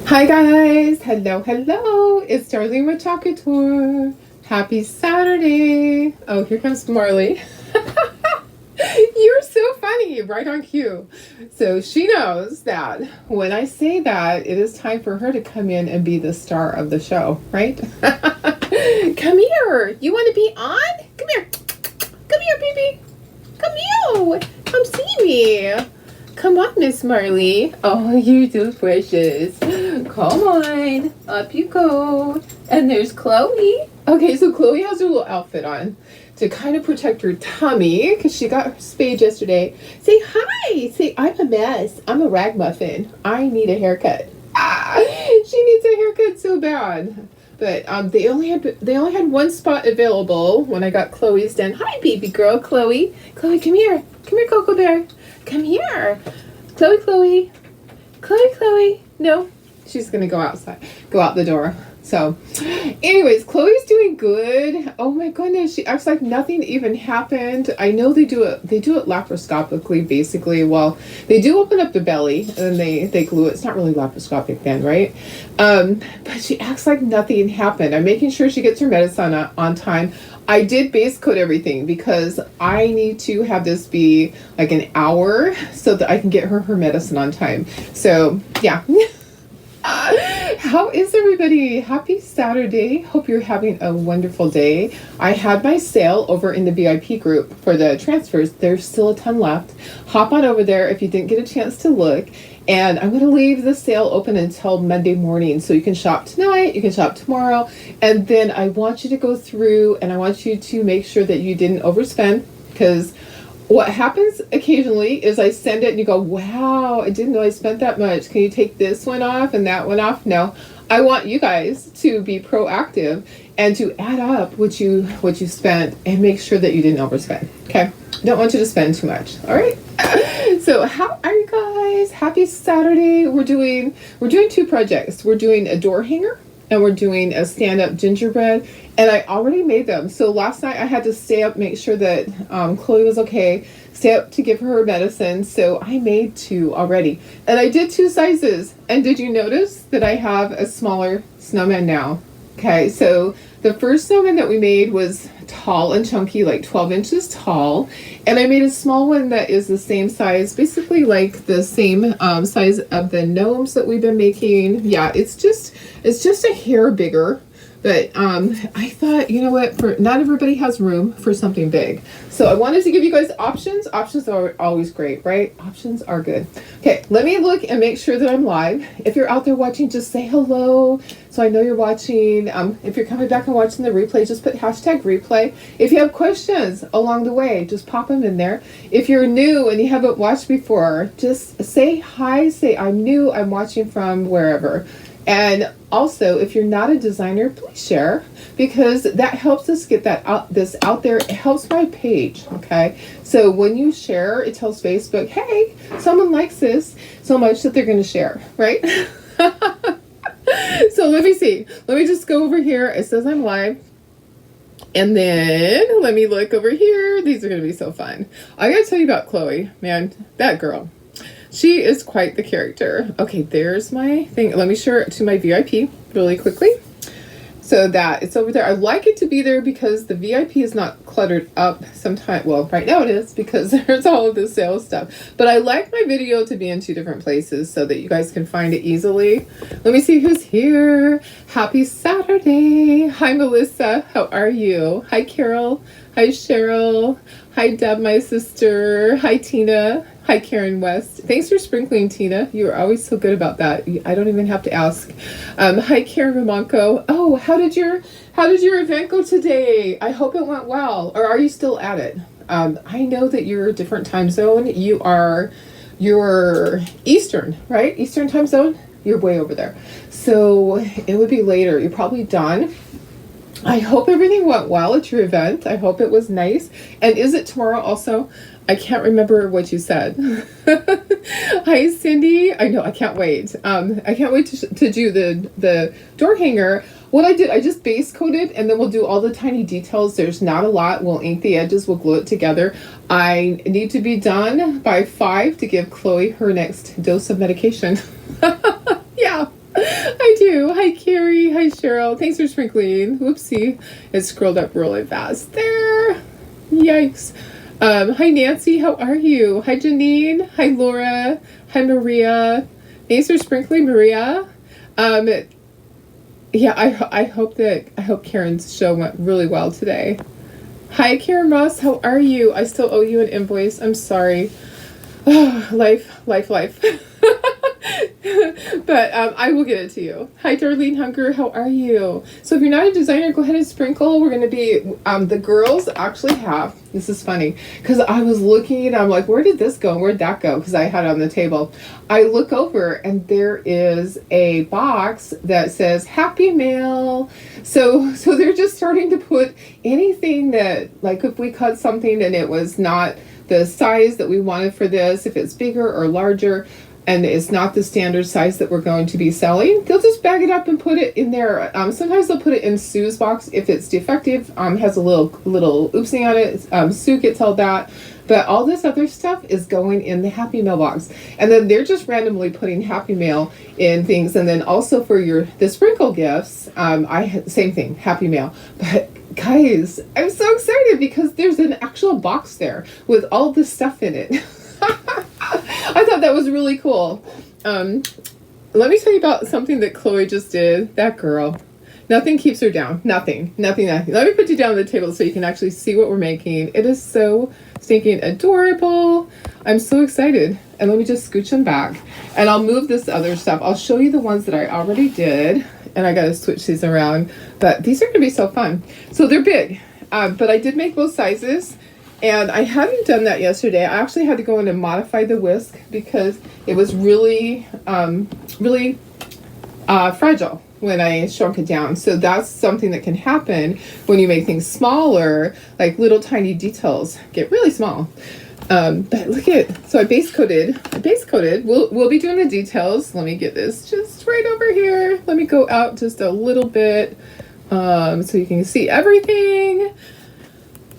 Hi guys, hello, it's Darlene with Chocolate Tour. Happy Saturday. Oh, here comes Marley. You're so funny, right on cue. So she knows that when I say that, it is time for her to come in and be the star of the show, right? Come here. You want to be on? Come here. Come here, baby. Come here. Come see me. Come on, Miss Marley. Oh, you're so precious. Come on. Up you go. And there's Chloe. Okay, so Chloe has her little outfit on to kind of protect her tummy because she got her spayed yesterday. Say hi. Say, I'm a mess. I'm a ragmuffin. I need a haircut. She needs a haircut so bad. But they only had one spot available when I got Chloe's done. Hi, baby girl, Chloe. Chloe, come here. Come here, Cocoa Bear. Come here. Chloe. Chloe. No, she's going to go outside. Go out the door. So, anyways, Chloe's doing good. Oh my goodness, she acts like nothing even happened. I know they do it laparoscopically, basically. Well, they do open up the belly and then they glue it. It's not really laparoscopic then, right? But she acts like nothing happened. I'm making sure she gets her medicine on time. I did base coat everything because I need to have this be like an hour so that I can get her medicine on time. So, yeah. How is everybody? Happy Saturday. Hope you're having a wonderful day. I had my sale over in the VIP group for the transfers. There's still a ton left. Hop on over there if you didn't get a chance to look. And I'm going to leave the sale open until Monday morning. So you can shop tonight, you can shop tomorrow. And then I want you to go through and I want you to make sure that you didn't overspend, because what happens occasionally is I send it and you go, wow, I didn't know I spent that much. Can you take this one off and that one off? No, I want you guys to be proactive and to add up what you spent and make sure that you didn't overspend. Okay. Don't want you to spend too much. All right. So how are you guys? Happy Saturday. We're doing two projects. We're doing a door hanger and we're doing a stand-up gingerbread, and I already made them. So last night I had to stay up, make sure that Chloe was okay, stay up to give her medicine. So I made two already, and I did two sizes. And did you notice that I have a smaller snowman now? Okay, so the first snowman that we made was tall and chunky, like 12 inches tall. And I made a small one that is the same size, basically like the same size of the gnomes that we've been making. Yeah, it's just a hair bigger. But I thought, you know what, not everybody has room for something big. So I wanted to give you guys options. Options are always great, right? Options are good. Okay, let me look and make sure that I'm live. If you're out there watching, just say hello so I know you're watching. If you're coming back and watching the replay, just put hashtag replay. If you have questions along the way, just pop them in there. If you're new and you haven't watched before, just say hi, say I'm new, I'm watching from wherever. And also, if you're not a designer, please share, because that helps us get this out there. It helps my page, okay? So when you share, it tells Facebook, hey, someone likes this so much that they're going to share, right? So let me see. Let me just go over here. It says I'm live. And then let me look over here. These are going to be so fun. I got to tell you about Chloe, man, that girl. She is quite the character. Okay, there's my thing. Let me share it to my VIP really quickly so that it's over there. I like it to be there because the VIP is not cluttered up sometimes. Well, right now it is because there's all of the sales stuff. But I like my video to be in two different places so that you guys can find it easily. Let me see who's here. Happy Saturday. Hi, Melissa. How are you? Hi, Carol. Hi, Cheryl. Hi, Deb, my sister. Hi, Tina. Hi, Karen West. Thanks for sprinkling, Tina. You are always so good about that. I don't even have to ask. Hi, Karen Ramonko. Oh, how did your event go today? I hope it went well. Or are you still at it? I know that you're a different time zone. You're Eastern, right? Eastern time zone? You're way over there. So it would be later. You're probably done. I hope everything went well at your event. I hope it was nice. And is it tomorrow also? I can't remember what you said. Hi, Cindy. I know. I can't wait. I can't wait to do the door hanger. What I did, I just base coated, and then we'll do all the tiny details. There's not a lot. We'll ink the edges. We'll glue it together. I need to be done by 5 to give Chloe her next dose of medication. Yeah. I do. Hi, Carrie. Hi, Cheryl. Thanks for sprinkling. Whoopsie. It scrolled up really fast there. Yikes. Hi, Nancy. How are you? Hi, Janine. Hi, Laura. Hi, Maria. Thanks for sprinkling, Maria. Yeah, I hope Karen's show went really well today. Hi, Karen Ross. How are you? I still owe you an invoice. I'm sorry. Oh, life. But I will get it to you. Hi, Darlene Hunker. How are you? So if you're not a designer, go ahead and sprinkle. We're going to be, the girls actually have, this is funny, because I was looking and I'm like, where did this go? Where'd that go? Because I had it on the table. I look over and there is a box that says Happy Mail. So they're just starting to put anything that, like if we cut something and it was not the size that we wanted for this, if it's bigger or larger, and it's not the standard size that we're going to be selling, they'll just bag it up and put it in there. Sometimes they'll put it in Sue's box if it's defective, has a little oopsie on it. Sue gets all that. But all this other stuff is going in the Happy Mail box. And then they're just randomly putting Happy Mail in things. And then also for the sprinkle gifts, same thing, Happy Mail. But guys, I'm so excited because there's an actual box there with all this stuff in it. I thought that was really cool. Let me tell you about something that Chloe just did. That girl. Nothing keeps her down. Nothing. Let me put you down on the table so you can actually see what we're making. It is so stinking adorable. I'm so excited. And let me just scooch them back. And I'll move this other stuff. I'll show you the ones that I already did. And I got to switch these around. But these are going to be so fun. So they're big. But I did make both sizes. And I hadn't done that yesterday. I actually had to go in and modify the whisk because it was really fragile when I shrunk it down. So that's something that can happen when you make things smaller, like little tiny details get really small. But look at, so I base coated. We'll be doing the details. Let me get this just right over here. Let me go out just a little bit so you can see everything.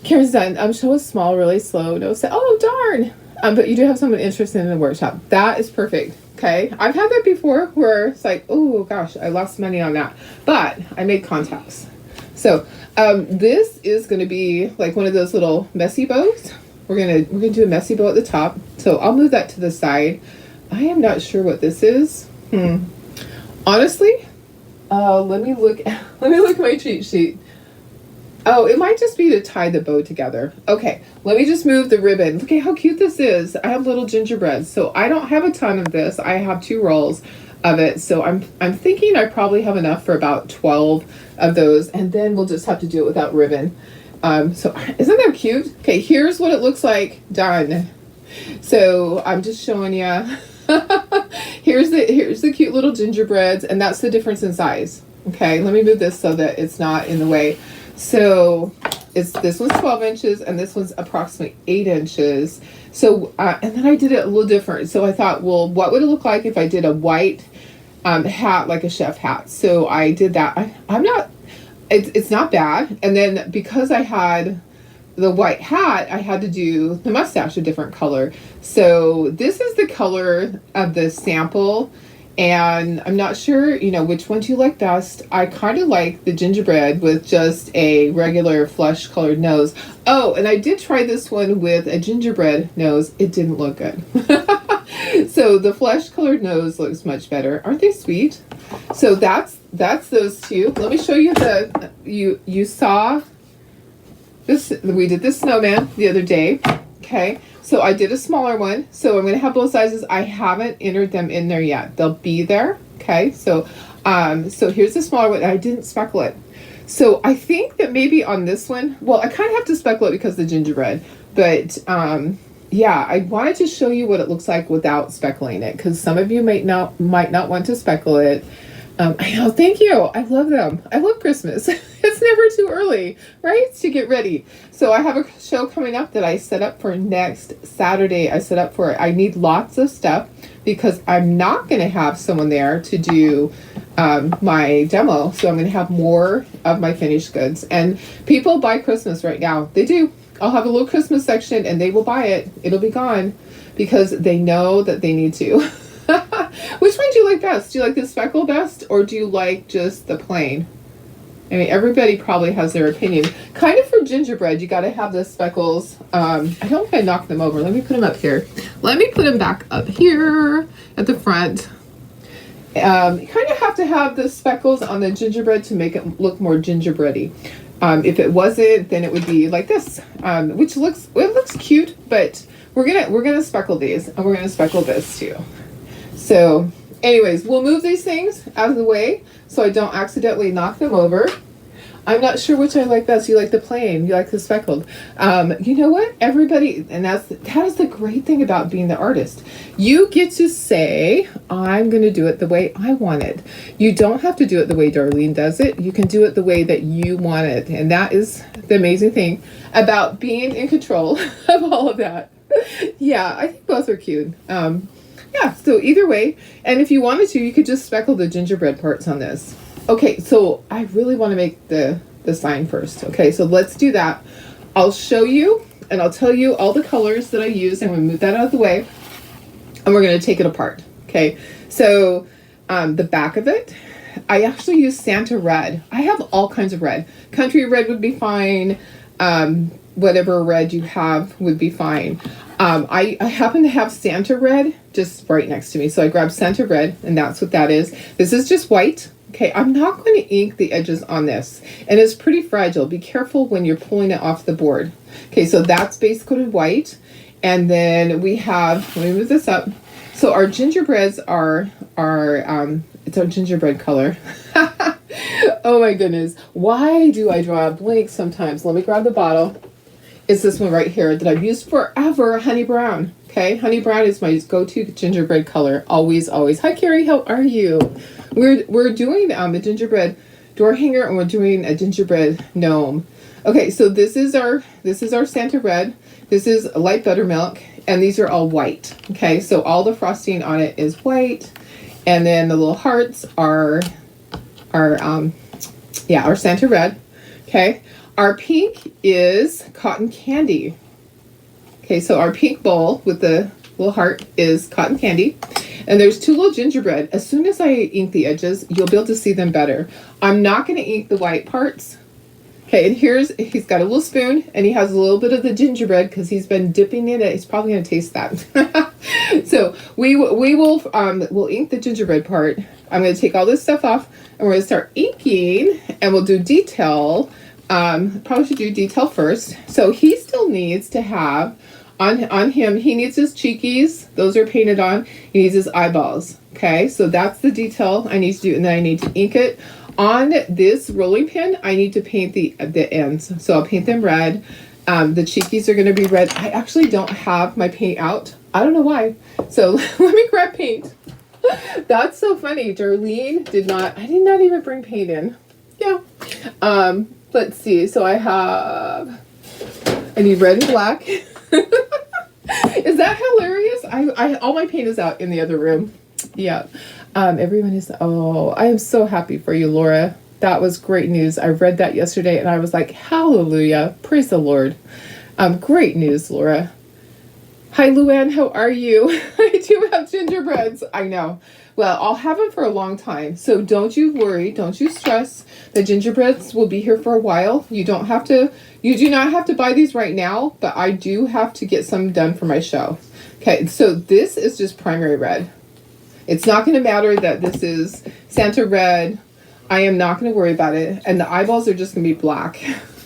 Karen's done. Show is small, really slow. No, say, oh darn. But you do have someone interested in the workshop. That is perfect. Okay. I've had that before where it's like, oh gosh, I lost money on that. But I made contacts. So this is going to be like one of those little messy bows. We're gonna do a messy bow at the top. So I'll move that to the side. I am not sure what this is. Honestly, let me look at my cheat sheet. Oh, it might just be to tie the bow together. Okay, let me just move the ribbon. Look at how cute this is. I have little gingerbread. So I don't have a ton of this. I have 2 rolls of it. So I'm thinking I probably have enough for about 12 of those. And then we'll just have to do it without ribbon. So isn't that cute? Okay, here's what it looks like done. So I'm just showing you. Here's the cute little gingerbreads. And that's the difference in size. Okay, let me move this so that it's not in the way. So this one's 12 inches and this one's approximately 8 inches. So, and then I did it a little different. So I thought, well, what would it look like if I did a white hat, like a chef hat? So I did that. It's not bad. And then because I had the white hat, I had to do the mustache a different color. So this is the color of the sample. And I'm not sure, which one do you like best. I kind of like the gingerbread with just a regular flesh colored nose. Oh, and I did try this one with a gingerbread nose. It didn't look good. So the flesh colored nose looks much better. Aren't they sweet? So that's those 2. Let me show you you saw this. We did this snowman the other day. Okay. So I did a smaller one. So I'm going to have both sizes. I haven't entered them in there yet. They'll be there. Okay. So here's the smaller one. I didn't speckle it. So I think that maybe on this one, well, I kind of have to speckle it because of the gingerbread, but, yeah, I wanted to show you what it looks like without speckling it. Cause some of you might not want to speckle it. I know. Thank you. I love them. I love Christmas. It's never too early, right? To get ready. So I have a show coming up that I set up for next Saturday. I need lots of stuff because I'm not going to have someone there to do my demo. So I'm going to have more of my finished goods. And people buy Christmas right now. They do. I'll have a little Christmas section and they will buy it. It'll be gone because they know that they need to. Which one do you like best? Do you like the speckle best, or do you like just the plain? I mean, everybody probably has their opinion. Kind of for gingerbread, you got to have the speckles. I don't know if I knocked them over. Let me put them up here. Let me put them back up here at the front. You kind of have to have the speckles on the gingerbread to make it look more gingerbready. If it wasn't, then it would be like this, which looks cute. But we're gonna speckle these, and we're gonna speckle this too. So, anyways, we'll move these things out of the way so I don't accidentally knock them over. I'm not sure which I like best. You like the plain, you like the speckled. You know what? Everybody, and that is the great thing about being the artist. You get to say, I'm going to do it the way I want it. You don't have to do it the way Darlene does it. You can do it the way that you want it. And that is the amazing thing about being in control of all of that. Yeah, I think both are cute. Yeah, so either way. And if you wanted to, you could just speckle the gingerbread parts on this. Okay, so I really want to make the sign first. Okay, so let's do that. I'll show you and I'll tell you all the colors that I use, and we'll move that out of the way. And we're going to take it apart. Okay, so the back of it, I actually use Santa red. I have all kinds of red. Country red would be fine. Whatever red you have would be fine. I happen to have Santa red just right next to me. So I grabbed Santa red, and that's what that is. This is just white. Okay, I'm not going to ink the edges on this, and it's pretty fragile. Be careful when you're pulling it off the board. Okay, so that's base coated white, and then we have, let me move this up. So our gingerbreads are it's our gingerbread color. Oh my goodness, why do I draw a blank sometimes? Let me grab the bottle. It's this one right here that I've used forever, honey brown. Okay, honey brown is my go-to gingerbread color, always, always. Hi Carrie, how are you? We're doing the gingerbread door hanger, and we're doing a gingerbread gnome. Okay, so this is our Santa red. This is light buttermilk, and these are all white. Okay, so all the frosting on it is white, and then the little hearts are our Santa red. Okay, our pink is cotton candy. Okay, so our pink bowl with the little heart is cotton candy. And there's two little gingerbread. As soon as I ink the edges, you'll be able to see them better. I'm not going to ink the white parts. Okay, and he's got a little spoon, and he has a little bit of the gingerbread because he's been dipping in it. He's probably going to taste that. So we'll ink the gingerbread part. I'm going to take all this stuff off, and we're going to start inking, and we'll do detail. Probably should do detail first. So he still needs to have on him, he needs his cheekies. Those are painted on. He needs his eyeballs. Okay, so that's the detail I need to do, and then I need to ink it. On this rolling pin, I need to paint the ends. So I'll paint them red. The cheekies are going to be red. I actually don't have my paint out. I don't know why. So let me grab paint. That's so funny. Darlene I did not even bring paint in. Yeah. Let's see. So I need red and black. Is that hilarious? I all my paint is out in the other room. Yeah. Everyone is, I am so happy for you, Laura. That was great news. I read that yesterday and I was like, hallelujah. Praise the Lord. Great news, Laura. Hi, Luann. How are you? I do have gingerbreads. I know. Well, I'll have them for a long time. So don't you worry. Don't you stress. The gingerbreads will be here for a while. You do not have to buy these right now, but I do have to get some done for my show. Okay, so this is just primary red. It's not going to matter that this is Santa red. I am not going to worry about it. And the eyeballs are just going to be black.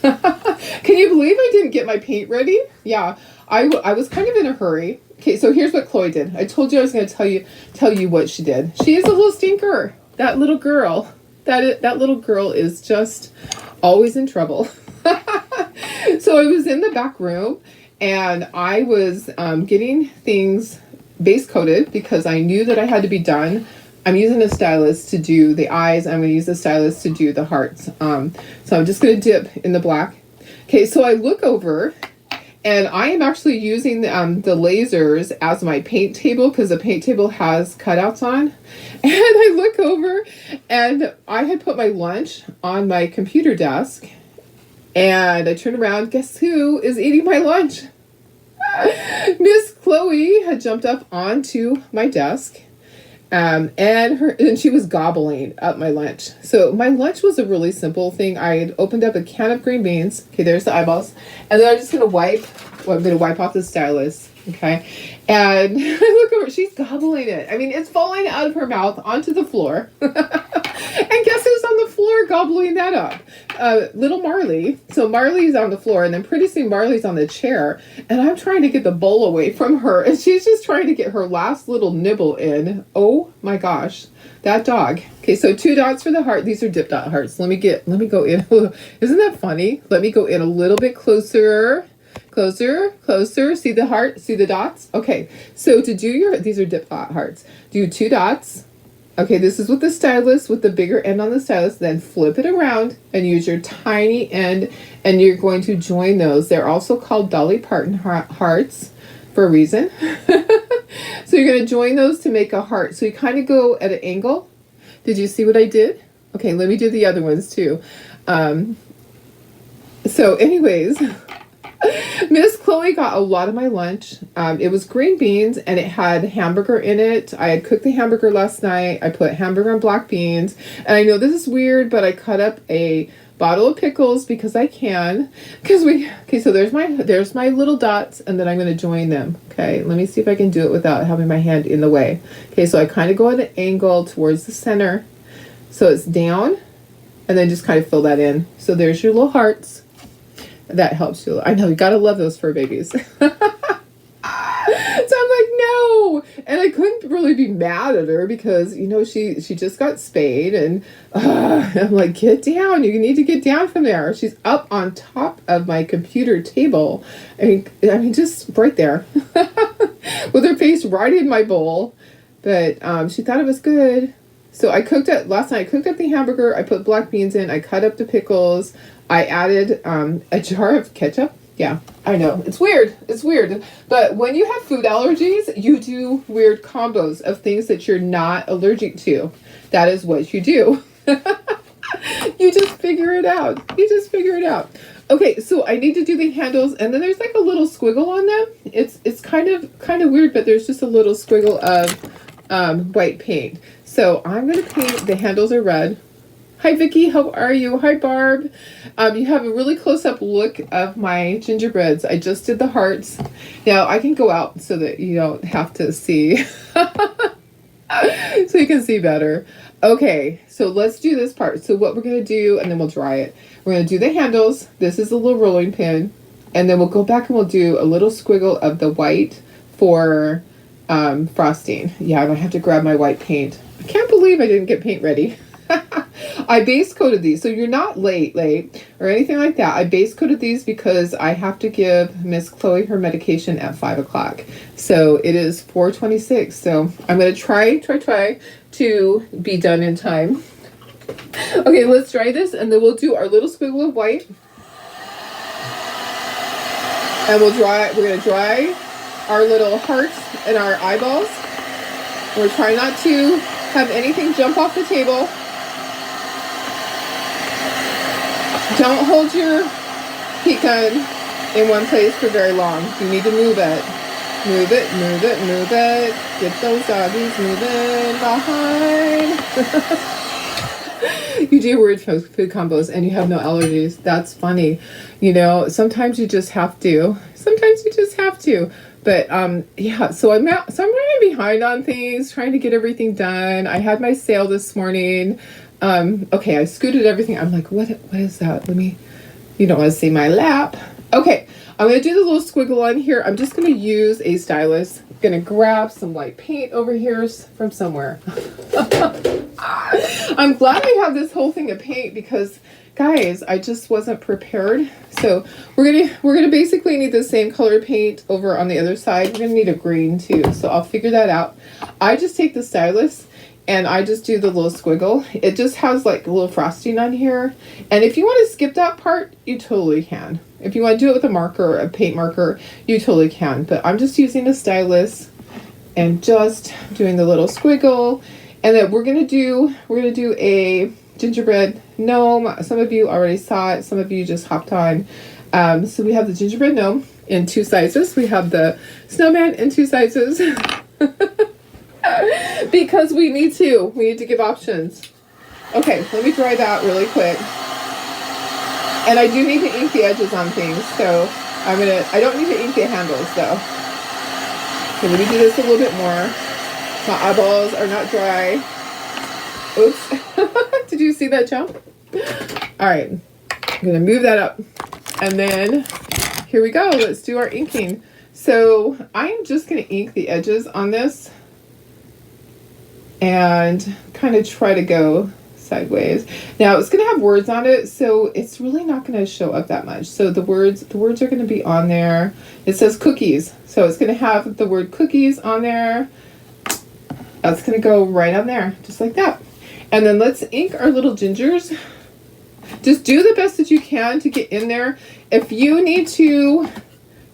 Can you believe I didn't get my paint ready? Yeah, I was kind of in a hurry. Okay, so here's what Chloe did. I told you I was going to tell you what she did. She is a little stinker. That little girl. That little girl is just always in trouble. So I was in the back room, and I was getting things base coated because I knew that I had to be done. I'm using a stylus to do the eyes. I'm going to use the stylus to do the hearts. So I'm just going to dip in the black. Okay, so I look over, and I am actually using the lasers as my paint table because the paint table has cutouts on. And I look over, and I had put my lunch on my computer desk, and I turn around. Guess who is eating my lunch? Miss Chloe had jumped up onto my desk, And she was gobbling up my lunch. So my lunch was a really simple thing. I had opened up a can of green beans. Okay, there's the eyeballs. And then I'm just gonna I'm gonna wipe off the stylus. Okay. And look over, she's gobbling it. I mean, it's falling out of her mouth onto the floor. And guess who's on the floor gobbling that up? Little Marley. So Marley's on the floor, and then pretty soon Marley's on the chair, and I'm trying to get the bowl away from her, and she's just trying to get her last little nibble in. Oh my gosh, that dog. Okay, so 2 dots for the heart. These are dip dot hearts. Let me go in. Isn't that funny? Let me go in a little bit closer. Closer. See the heart? See the dots? Okay, so to do these are dip dot hearts. Do 2 dots. Okay, this is with the stylus, with the bigger end on the stylus. Then flip it around and use your tiny end, and you're going to join those. They're also called Dolly Parton hearts for a reason. So you're going to join those to make a heart. So you kind of go at an angle. Did you see what I did? Okay, let me do the other ones too. So anyways... Miss Chloe got a lot of my lunch. It was green beans, and it had hamburger in it. I had cooked the hamburger last night. I put hamburger and black beans. And I know this is weird, but I cut up a bottle of pickles because I can. Okay, so there's my little dots, and then I'm going to join them. Okay, let me see if I can do it without having my hand in the way. Okay, so I kind of go at an angle towards the center. So it's down, and then just kind of fill that in. So there's your little hearts. That helps you. I know, you gotta love those fur babies. So I'm like, no. And I couldn't really be mad at her because, you know, she just got spayed. And I'm like, get down. You need to get down from there. She's up on top of my computer table. I mean, just right there. With her face right in my bowl. But she thought it was good. So last night I cooked up the hamburger. I put black beans in. I cut up the pickles. I added a jar of ketchup. Yeah, I know. It's weird. But when you have food allergies, you do weird combos of things that you're not allergic to. That is what you do. You just figure it out. Okay, so I need to do the handles, and then there's like a little squiggle on them. It's kind of weird, but there's just a little squiggle of white paint. So I'm going to paint, the handles are red. Hi, Vicky. How are you? Hi, Barb. You have a really close-up look of my gingerbreads. I just did the hearts. Now, I can go out so that you don't have to see. So you can see better. Okay, so let's do this part. So what we're going to do, and then we'll dry it. We're going to do the handles. This is a little rolling pin. And then we'll go back and we'll do a little squiggle of the white for frosting. Yeah, I'm going to have to grab my white paint. I can't believe I didn't get paint ready. I base coated these, so you're not late or anything like that. I base coated these because I have to give Miss Chloe her medication at 5 o'clock. So it is 4:26. So I'm going to try to be done in time. Okay, let's try this, and then we'll do our little squiggle of white. And we're going to dry our little hearts and our eyeballs. We're trying not to have anything jump off the table. Don't hold your heat gun in one place for very long. You need to move it. Move it. Get those doggies moving behind. You do weird food combos and you have no allergies. That's funny. You know, sometimes you just have to. But yeah, so I'm running behind on things, trying to get everything done. I had my sale this morning. Okay, I scooted everything. I'm like, what is that? You don't want to see my lap. Okay, I'm going to do the little squiggle on here. I'm just going to use a stylus. I'm going to grab some white paint over here from somewhere. I'm glad I have this whole thing of paint because, guys, I just wasn't prepared. So we're gonna basically need the same color paint over on the other side. We're gonna need a green too. So I'll figure that out. I just take the stylus and I just do the little squiggle. It just has like a little frosting on here. And if you want to skip that part, you totally can. If you want to do it with a marker, a paint marker, you totally can. But I'm just using a stylus and just doing the little squiggle. And then we're gonna do a gingerbread gnome. Some of you already saw it. Some of you just hopped on. So we have the gingerbread gnome in 2 sizes. We have the snowman in 2 sizes. Because we need to. We need to give options. Okay, let me dry that really quick. And I do need to ink the edges on things, so I don't need to ink the handles though. Okay, let me do this a little bit more. My eyeballs are not dry. Oops. Did you see that jump? All right, I'm gonna move that up. And then here we go. Let's do our inking. So I'm just gonna ink the edges on this and kind of try to go sideways. Now it's going to have words on it, so it's really not going to show up that much. So the words are going to be on there. It says cookies, so it's going to have the word cookies on there. That's going to go right on there, just like that. And then let's ink our little gingers. Just do the best that you can to get in there. If you need to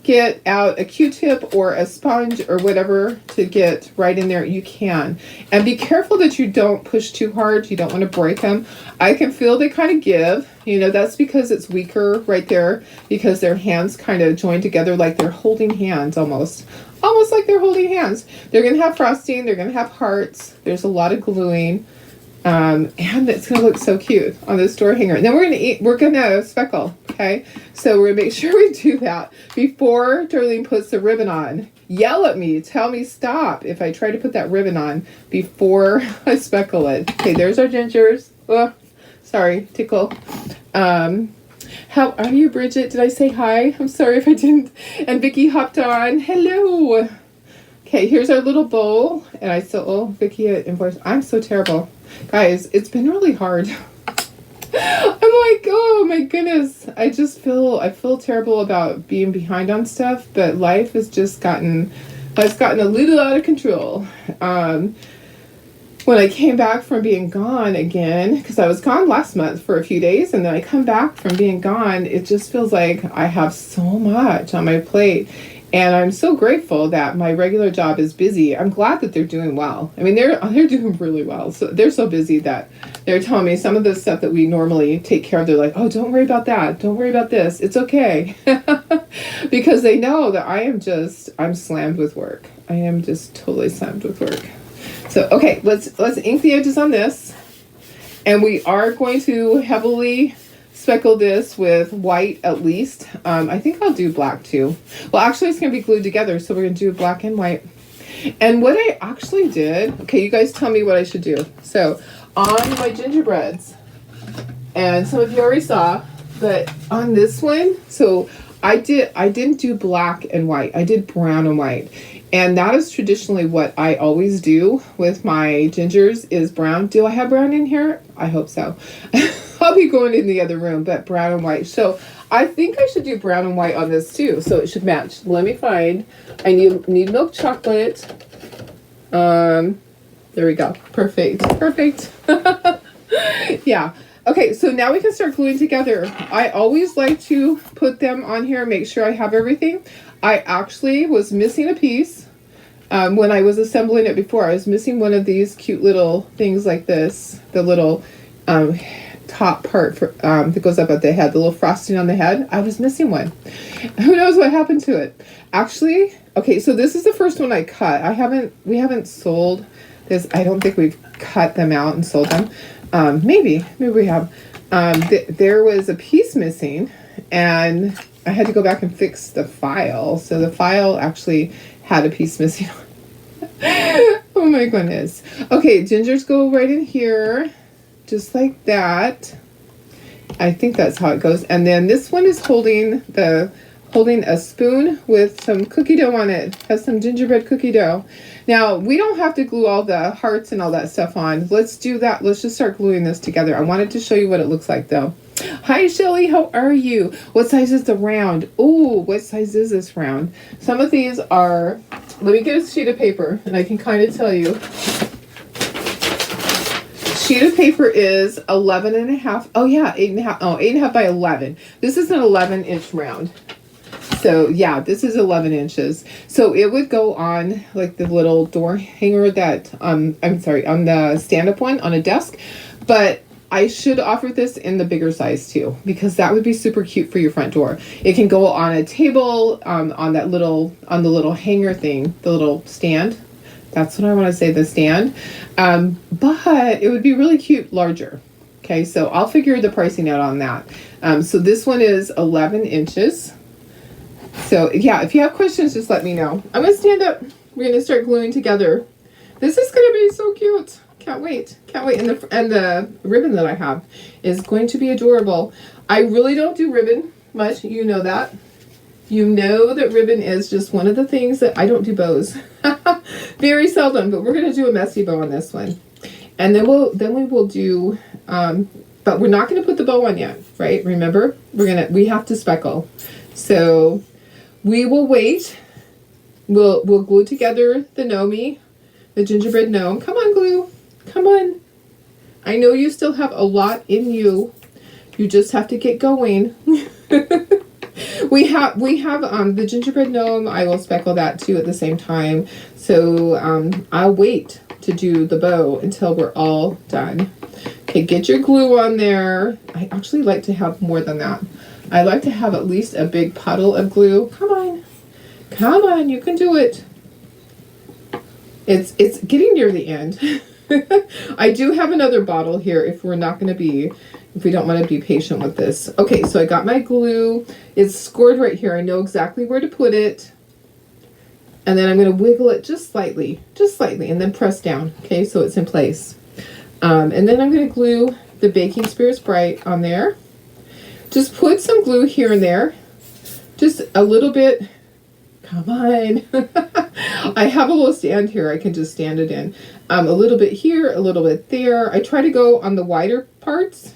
get out a Q-tip or a sponge or whatever to get right in there, you can. And be careful that you don't push too hard. You don't want to break them. I can feel they kind of give. You know, that's because it's weaker right there, because their hands kind of join together like they're holding hands almost. Almost like they're holding hands. They're going to have frosting. They're going to have hearts. There's a lot of gluing. And it's going to look so cute on this door hanger. And then we're going to speckle, okay? So we're going to make sure we do that before Darlene puts the ribbon on. Yell at me. Tell me stop if I try to put that ribbon on before I speckle it. Okay, there's our gingers. Oh, sorry, tickle. How are you, Bridget? Did I say hi? I'm sorry if I didn't. And Vicki hopped on. Hello. Okay, here's our little bowl. And I still, Vicki invoice. I'm so terrible. Guys, it's been really hard. I'm like, oh my goodness. I feel terrible about being behind on stuff, but life has just gotten a little out of control. When I came back from being gone again, because I was gone last month for a few days, and then I come back from being gone, it just feels like I have so much on my plate. And I'm so grateful that my regular job is busy. I'm glad that they're doing well. I mean, they're doing really well. So they're so busy that they're telling me some of the stuff that we normally take care of. They're like, oh, don't worry about that. Don't worry about this. It's okay. Because they know that I'm slammed with work. I am just totally slammed with work. So, okay, let's ink the edges on this. And we are going to heavily speckle this with white at least. I think I'll do black too. Well, actually it's going to be glued together, so we're going to do black and white. And what I actually did, okay, you guys tell me what I should do. So on my gingerbreads, and some of you already saw, but on this one, so I didn't do black and white. I did brown and white. And that is traditionally what I always do with my gingers is brown. Do I have brown in here? I hope so. I'll be going in the other room, but brown and white. So I think I should do brown and white on this too, so it should match. Let me find. I need milk chocolate. There we go. Perfect. Perfect. Yeah. Okay, so now we can start gluing together. I always like to put them on here, make sure I have everything. I actually was missing a piece when I was assembling it before. I was missing one of these cute little things like this, the little top part for, that goes up at the head, the little frosting on the head. I was missing one. Who knows what happened to it? Actually, okay, so this is the first one I cut. We haven't sold this. I don't think we've cut them out and sold them. Maybe we have. There was a piece missing, and I had to go back and fix the file. So the file actually had a piece missing. Oh my goodness. Okay, gingers go right in here, just like that. I think that's how it goes. And then this one is holding a spoon with some cookie dough on it. Has some gingerbread cookie dough. Now, we don't have to glue all the hearts and all that stuff on. Let's do that. Let's just start gluing this together. I wanted to show you what it looks like, though. Hi, Shelly. How are you? What size is the round? Oh, what size is this round? Some of these are... Let me get a sheet of paper, and I can kind of tell you. Sheet of paper is 11 and a half. Oh, yeah, 8.5. Oh, 8.5 by 11. This is an 11-inch round. So yeah, this is 11 inches. So it would go on like the little door hanger that, I'm sorry, on the stand-up one on a desk. But I should offer this in the bigger size too, because that would be super cute for your front door. It can go on a table, on the little hanger thing, the little stand That's what I want to say, the stand. But it would be really cute larger. Okay, so I'll figure the pricing out on that. So this one is 11 inches. So yeah, if you have questions, just let me know. I'm going to stand up. We're going to start gluing together. This is going to be so cute. Can't wait. Can't wait. And the ribbon that I have is going to be adorable. I really don't do ribbon much. You know that. You know that ribbon is just one of the things that I don't do bows. Very seldom, but we're going to do a messy bow on this one. And then we will do, but we're not going to put the bow on yet, right? Remember, we have to speckle. So we will wait. We'll glue together the gnome, the gingerbread gnome. Come on, glue. Come on. I know you still have a lot in you. You just have to get going. We have the gingerbread gnome. I will speckle that too at the same time. So I'll wait to do the bow until we're all done. Okay, get your glue on there. I actually like to have more than that. I like to have at least a big puddle of glue. Come on. Come on, you can do it. It's getting near the end. I do have another bottle here if we don't want to be patient with this. Okay, so I got my glue. It's scored right here. I know exactly where to put it. And then I'm going to wiggle it just slightly, and then press down. Okay, so it's in place. And then I'm going to glue the Baking Spirits Bright on there. Just put some glue here and there. Just a little bit. Come on. I have a little stand here. I can just stand it in. A little bit here, a little bit there. I try to go on the wider parts.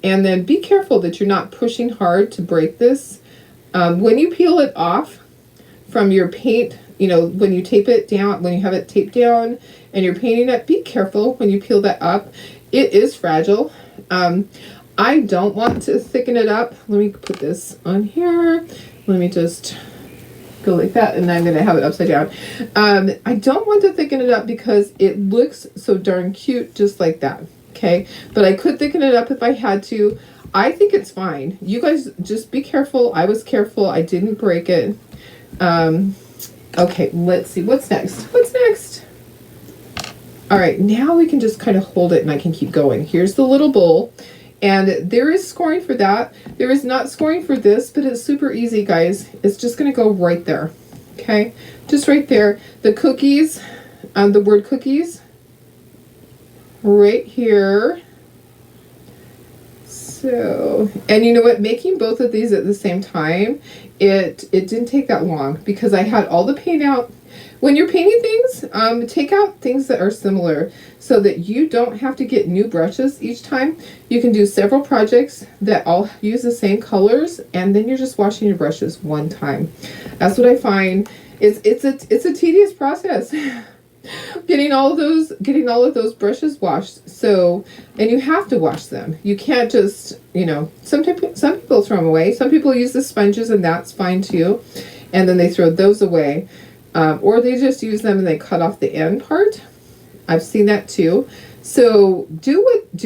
And then be careful that you're not pushing hard to break this. When you peel it off from your paint, when you tape it down, when you have it taped down and you're painting it, be careful when you peel that up. It is fragile. I don't want to thicken it up. Let me put this on here. Let me just go like that, and I'm going to have it upside down. I don't want to thicken it up because it looks so darn cute just like that. Okay, but I could thicken it up if I had to. I think it's fine. You guys just be careful. I was careful. I didn't break it. Okay, let's see. What's next? What's next? All right, now we can just kind of hold it and I can keep going. Here's the little bowl. And there is scoring for that. There is not scoring for this, but it's super easy, guys. It's just going to go right there. Okay, just right there. The cookies, the word cookies, right here. So, and you know what? Making both of these at the same time, it didn't take that long because I had all the paint out. When you're painting things, take out things that are similar so that you don't have to get new brushes each time. You can do several projects that all use the same colors, and then you're just washing your brushes one time. That's what I find. It's a tedious process. getting all of those brushes washed. So, and you have to wash them. You can't just, some people throw them away. Some people use the sponges, and that's fine too. And then they throw those away. Or they just use them and they cut off the end part. I've seen that too. So do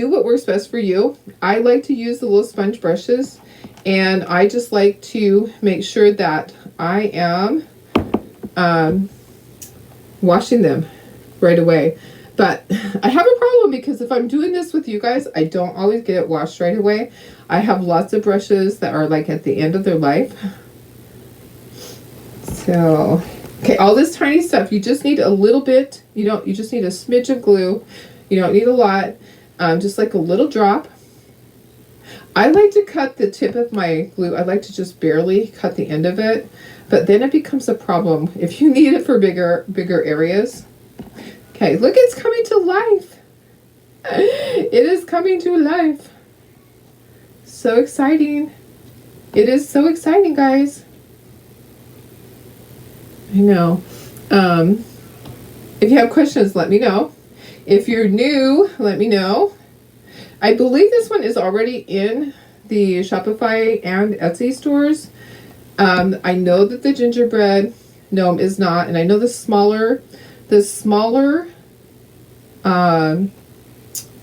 what works best for you. I like to use the little sponge brushes, and I just like to make sure that I am washing them right away. But I have a problem because if I'm doing this with you guys, I don't always get it washed right away. I have lots of brushes that are like at the end of their life. So, okay, all this tiny stuff, you just need a little bit. You just need a smidge of glue. You don't need a lot, just like a little drop. I like to cut the tip of my glue. I like to just barely cut the end of it, but then it becomes a problem if you need it for bigger areas. Okay, look, it's coming to life. It is coming to life. So exciting. It is so exciting, guys. I know. If you have questions, let me know. If you're new, let me know. I believe this one is already in the Shopify and Etsy stores. I know that the Gingerbread Gnome is not, and I know the smaller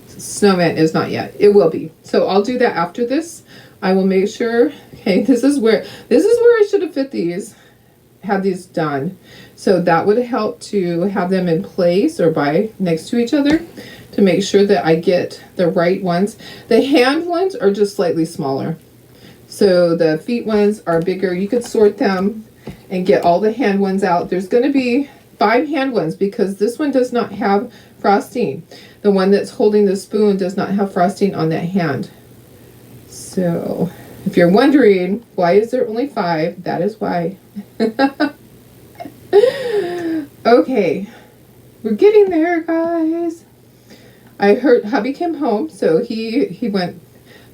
snowman is not yet. It will be. So I'll do that after this. I will make sure. Okay, this is where I should have fit these. had these done. So that would help to have them in place or by next to each other to make sure that I get the right ones. The hand ones are just slightly smaller. So the feet ones are bigger. You could sort them and get all the hand ones out. There's going to be 5 hand ones because this one does not have frosting. The one that's holding the spoon does not have frosting on that hand. So if you're wondering why is there only 5, that is why. Okay, we're getting there, guys. I heard hubby came home, so he went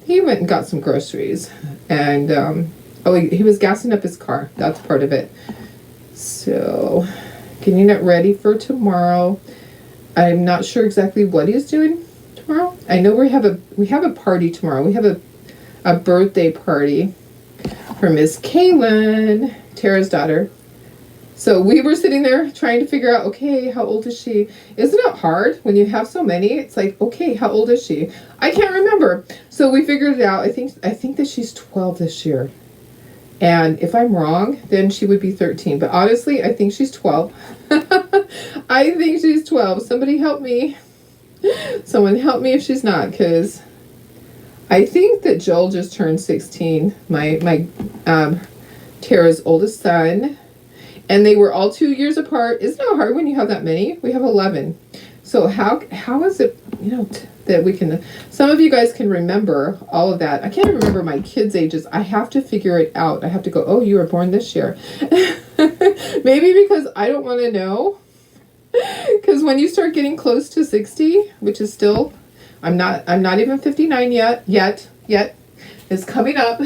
and got some groceries, and he was gassing up his car. That's part of it. So getting it ready for tomorrow. I'm not sure exactly what he's doing tomorrow. I know we have a party tomorrow. We have a birthday party for Miss Kaylin, Tara's daughter. So we were sitting there trying to figure out, okay, how old is she? Isn't it hard when you have so many? It's like, okay, how old is she? I can't remember. So we figured it out. I think that she's 12 this year. And if I'm wrong, then she would be 13. But honestly, I think she's 12. I think she's 12. Somebody help me. Someone help me if she's not, because I think that Joel just turned 16. My Tara's oldest son. And they were all 2 years apart. Isn't it hard when you have that many? We have 11. So how is it, that we can, some of you guys can remember all of that. I can't remember my kids' ages. I have to figure it out. I have to go, oh, you were born this year. Maybe because I don't want to know. Because when you start getting close to 60, which is still, I'm not even 59 yet. It's coming up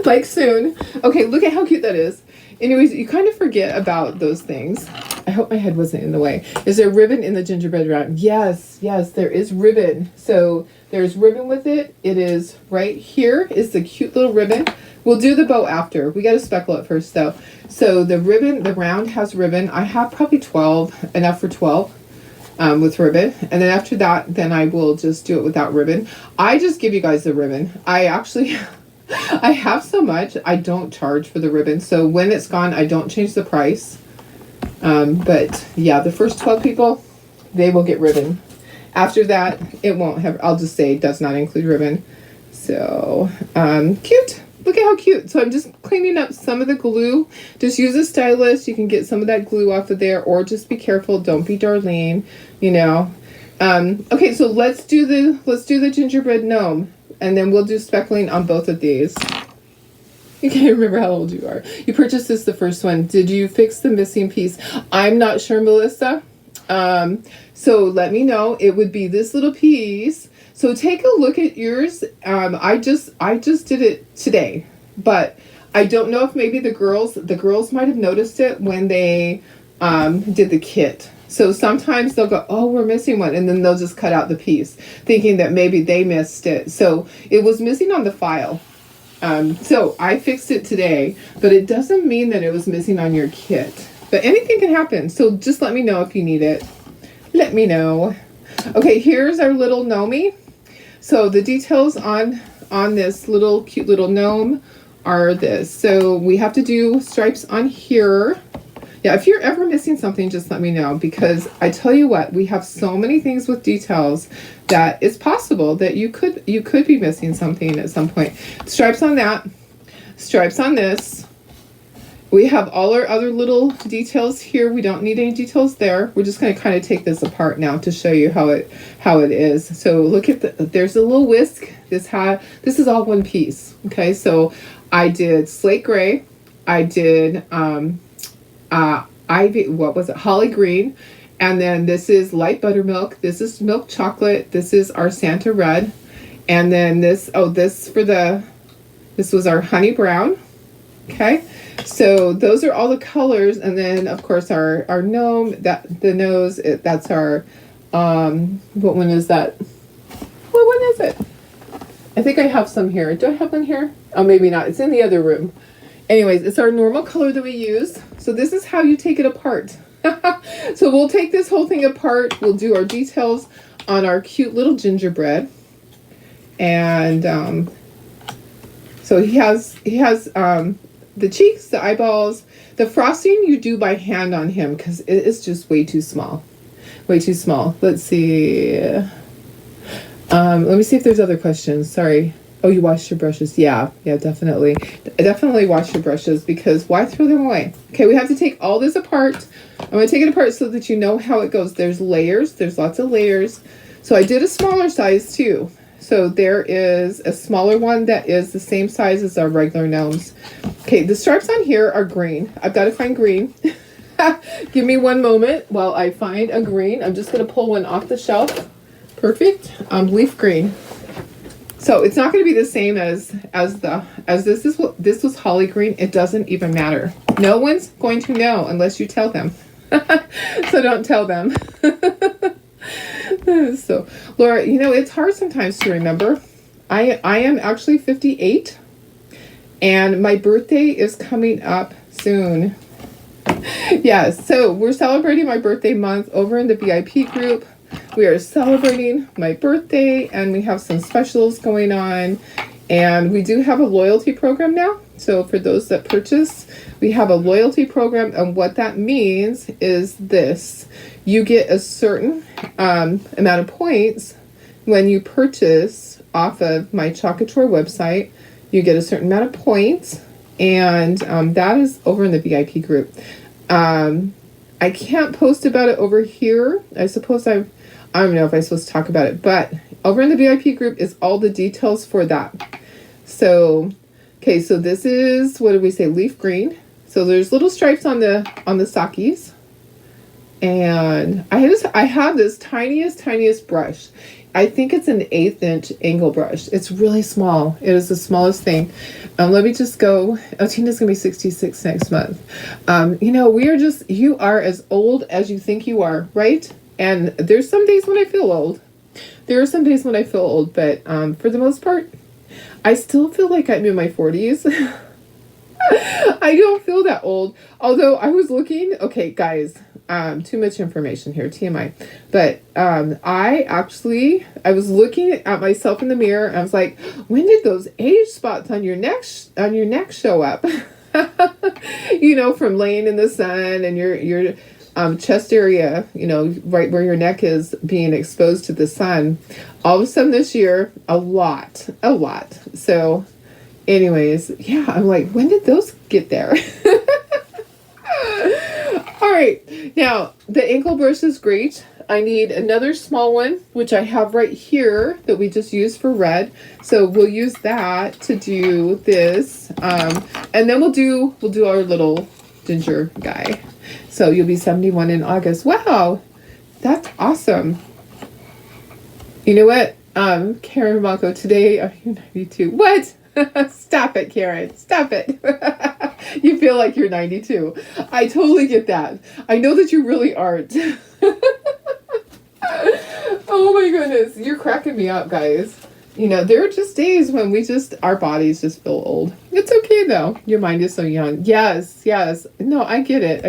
like soon. Okay, look at how cute that is. Anyways, you kind of forget about those things. I hope my head wasn't in the way. Is there ribbon in the gingerbread round? Yes, there is ribbon. So there's ribbon with it. It is right here is the cute little ribbon. We'll do the bow after. We got to speckle it first though. So the ribbon, the round has ribbon. I have probably 12, enough for 12 with ribbon. And then after that, then I will just do it without ribbon. I just give you guys the ribbon. I have so much, I don't charge for the ribbon. So when it's gone, I don't change the price. But yeah, the first 12 people, they will get ribbon. After that, it won't have, I'll just say it does not include ribbon. So, cute. Look at how cute. So I'm just cleaning up some of the glue. Just use a stylus. You can get some of that glue off of there, or just be careful. Don't be Darlene, Okay, so let's do the gingerbread gnome. And then we'll do speckling on both of these. You can't remember how old you are. You purchased this, the first one. Did you fix the missing piece? I'm not sure, Melissa. So let me know. It would be this little piece. So take a look at yours. I just did it today. But I don't know if maybe the girls might have noticed it when they did the kit. So sometimes they'll go, oh, we're missing one. And then they'll just cut out the piece, thinking that maybe they missed it. So it was missing on the file. So I fixed it today, but it doesn't mean that it was missing on your kit. But anything can happen. So just let me know if you need it. Let me know. Okay, here's our little gnome. So the details on this cute little gnome are this. So we have to do stripes on here. Yeah, if you're ever missing something, just let me know, because I tell you what, we have so many things with details that it's possible that you could be missing something at some point. Stripes on that, stripes on this. We have all our other little details here. We don't need any details there. We're just going to kind of take this apart now to show you how it is. So look at there's a little whisk. This is all one piece. Okay, so I did slate gray. I did holly green, and then this is light buttermilk, this is milk chocolate, this is our Santa red, and then this was our honey brown. Okay, so those are all the colors, and then of course our gnome, the nose, that's our what one is that? What one is it? I think I have some here. Do I have one here? Oh, maybe not. It's in the other room. Anyways, it's our normal color that we use. So this is how you take it apart. So we'll take this whole thing apart. We'll do our details on our cute little gingerbread. And so he has the cheeks, the eyeballs, The frosting you do by hand on him because it is just way too small. Way too small. Let's see. Let me see if there's other questions. Sorry. Oh, you washed your brushes. Yeah, definitely. Definitely wash your brushes because why throw them away? Okay, we have to take all this apart. I'm going to take it apart so that you know how it goes. There's layers. There's lots of layers. So I did a smaller size too. So there is a smaller one that is the same size as our regular gnomes. Okay, the stripes on here are green. I've got to find green. Give me one moment while I find a green. I'm just going to pull one off the shelf. Perfect. Leaf green. So it's not going to be the same as this was holly green. It doesn't even matter. No one's going to know unless you tell them. So don't tell them. So Laura, you know, it's hard sometimes to remember. I am actually 58 and my birthday is coming up soon. Yes, so we're celebrating my birthday month over in the VIP group. We are celebrating my birthday and we have some specials going on, and we do have a loyalty program now. So for those that purchase, we have a loyalty program, and what that means is this: you get a certain amount of points when you purchase off of my Chocator website. You get a certain amount of points, and that is over in the VIP group. I can't post about it over here. I suppose I don't know if I'm supposed to talk about it, but over in the VIP group is all the details for that. So, okay, so this is, what did we say, leaf green. So there's little stripes on the sakis. And I have this tiniest brush. I think it's an 1/8 inch angle brush. It's really small. It is the smallest thing. Let me just go. Oh, Tina's gonna be 66 next month. You know, you are as old as you think you are, right? And there's some days when I feel old. There are some days when I feel old, but for the most part, I still feel like I'm in my 40s. I don't feel that old. Although I was looking, okay, guys, too much information here, TMI. But I was looking at myself in the mirror and I was like, when did those age spots on your neck show up? You know, from laying in the sun and your chest area, you know, right where your neck is being exposed to the sun. All of a sudden this year, a lot. So anyways, yeah, I'm like, when did those get there? All right, now the ankle brush is great. I need another small one, which I have right here that we just used for red. So we'll use that to do this, and then we'll do our little ginger guy. So you'll be 71 in August. Wow, that's awesome. You know what, Karen Mako, today are you 92? What? Stop it, Karen. Stop it. You feel like you're 92. I totally get that. I know that you really aren't. Oh my goodness. You're cracking me up, guys. You know, there are just days when our bodies just feel old. It's okay though. Your mind is so young. Yes. No, I get it.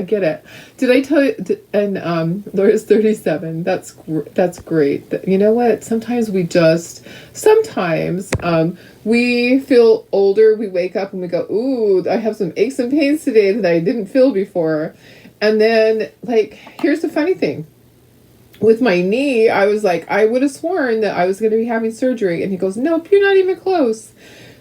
Did I tell you? And Laura's 37. That's great. You know what? Sometimes we feel older. We wake up and we go, ooh, I have some aches and pains today that I didn't feel before. And then, like, here's the funny thing. With my knee, I was like, I would have sworn that I was going to be having surgery. And he goes, nope, you're not even close.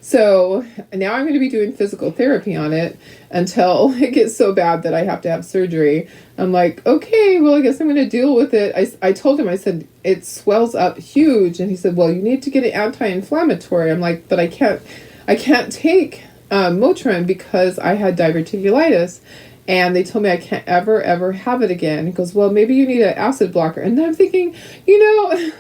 So now I'm going to be doing physical therapy on it until it gets so bad that I have to have surgery. I'm like, okay, well, I guess I'm going to deal with it. I told him, I said, it swells up huge. And he said, well, you need to get it anti-inflammatory. I'm like, but I can't take Motrin because I had diverticulitis. And they told me I can't ever have it again. He goes, well, maybe you need an acid blocker. And I'm thinking, you know,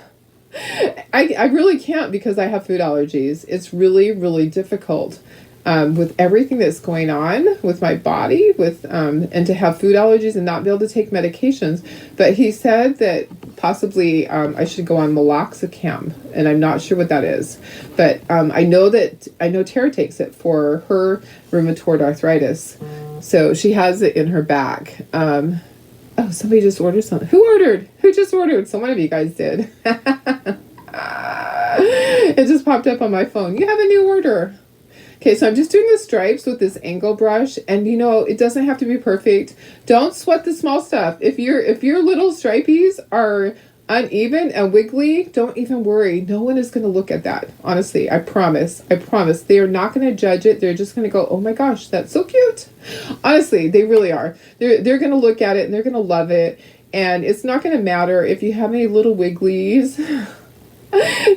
I really can't because I have food allergies. It's really, really difficult with everything that's going on with my body, and to have food allergies and not be able to take medications. But he said that possibly I should go on meloxicam, and I'm not sure what that is. But I know Tara takes it for her rheumatoid arthritis. So she has it in her bag. Oh, somebody just ordered something. Who ordered? Who just ordered? So one of you guys did. It just popped up on my phone. You have a new order. Okay, so I'm just doing the stripes with this angle brush, and you know, it doesn't have to be perfect. Don't sweat the small stuff. If your little stripies are uneven and wiggly, don't even worry. No one is going to look at that. Honestly, I promise. I promise. They are not going to judge it. They're just going to go, "Oh my gosh, that's so cute." Honestly, they really are. They're going to look at it and they're going to love it, and it's not going to matter if you have any little wigglies.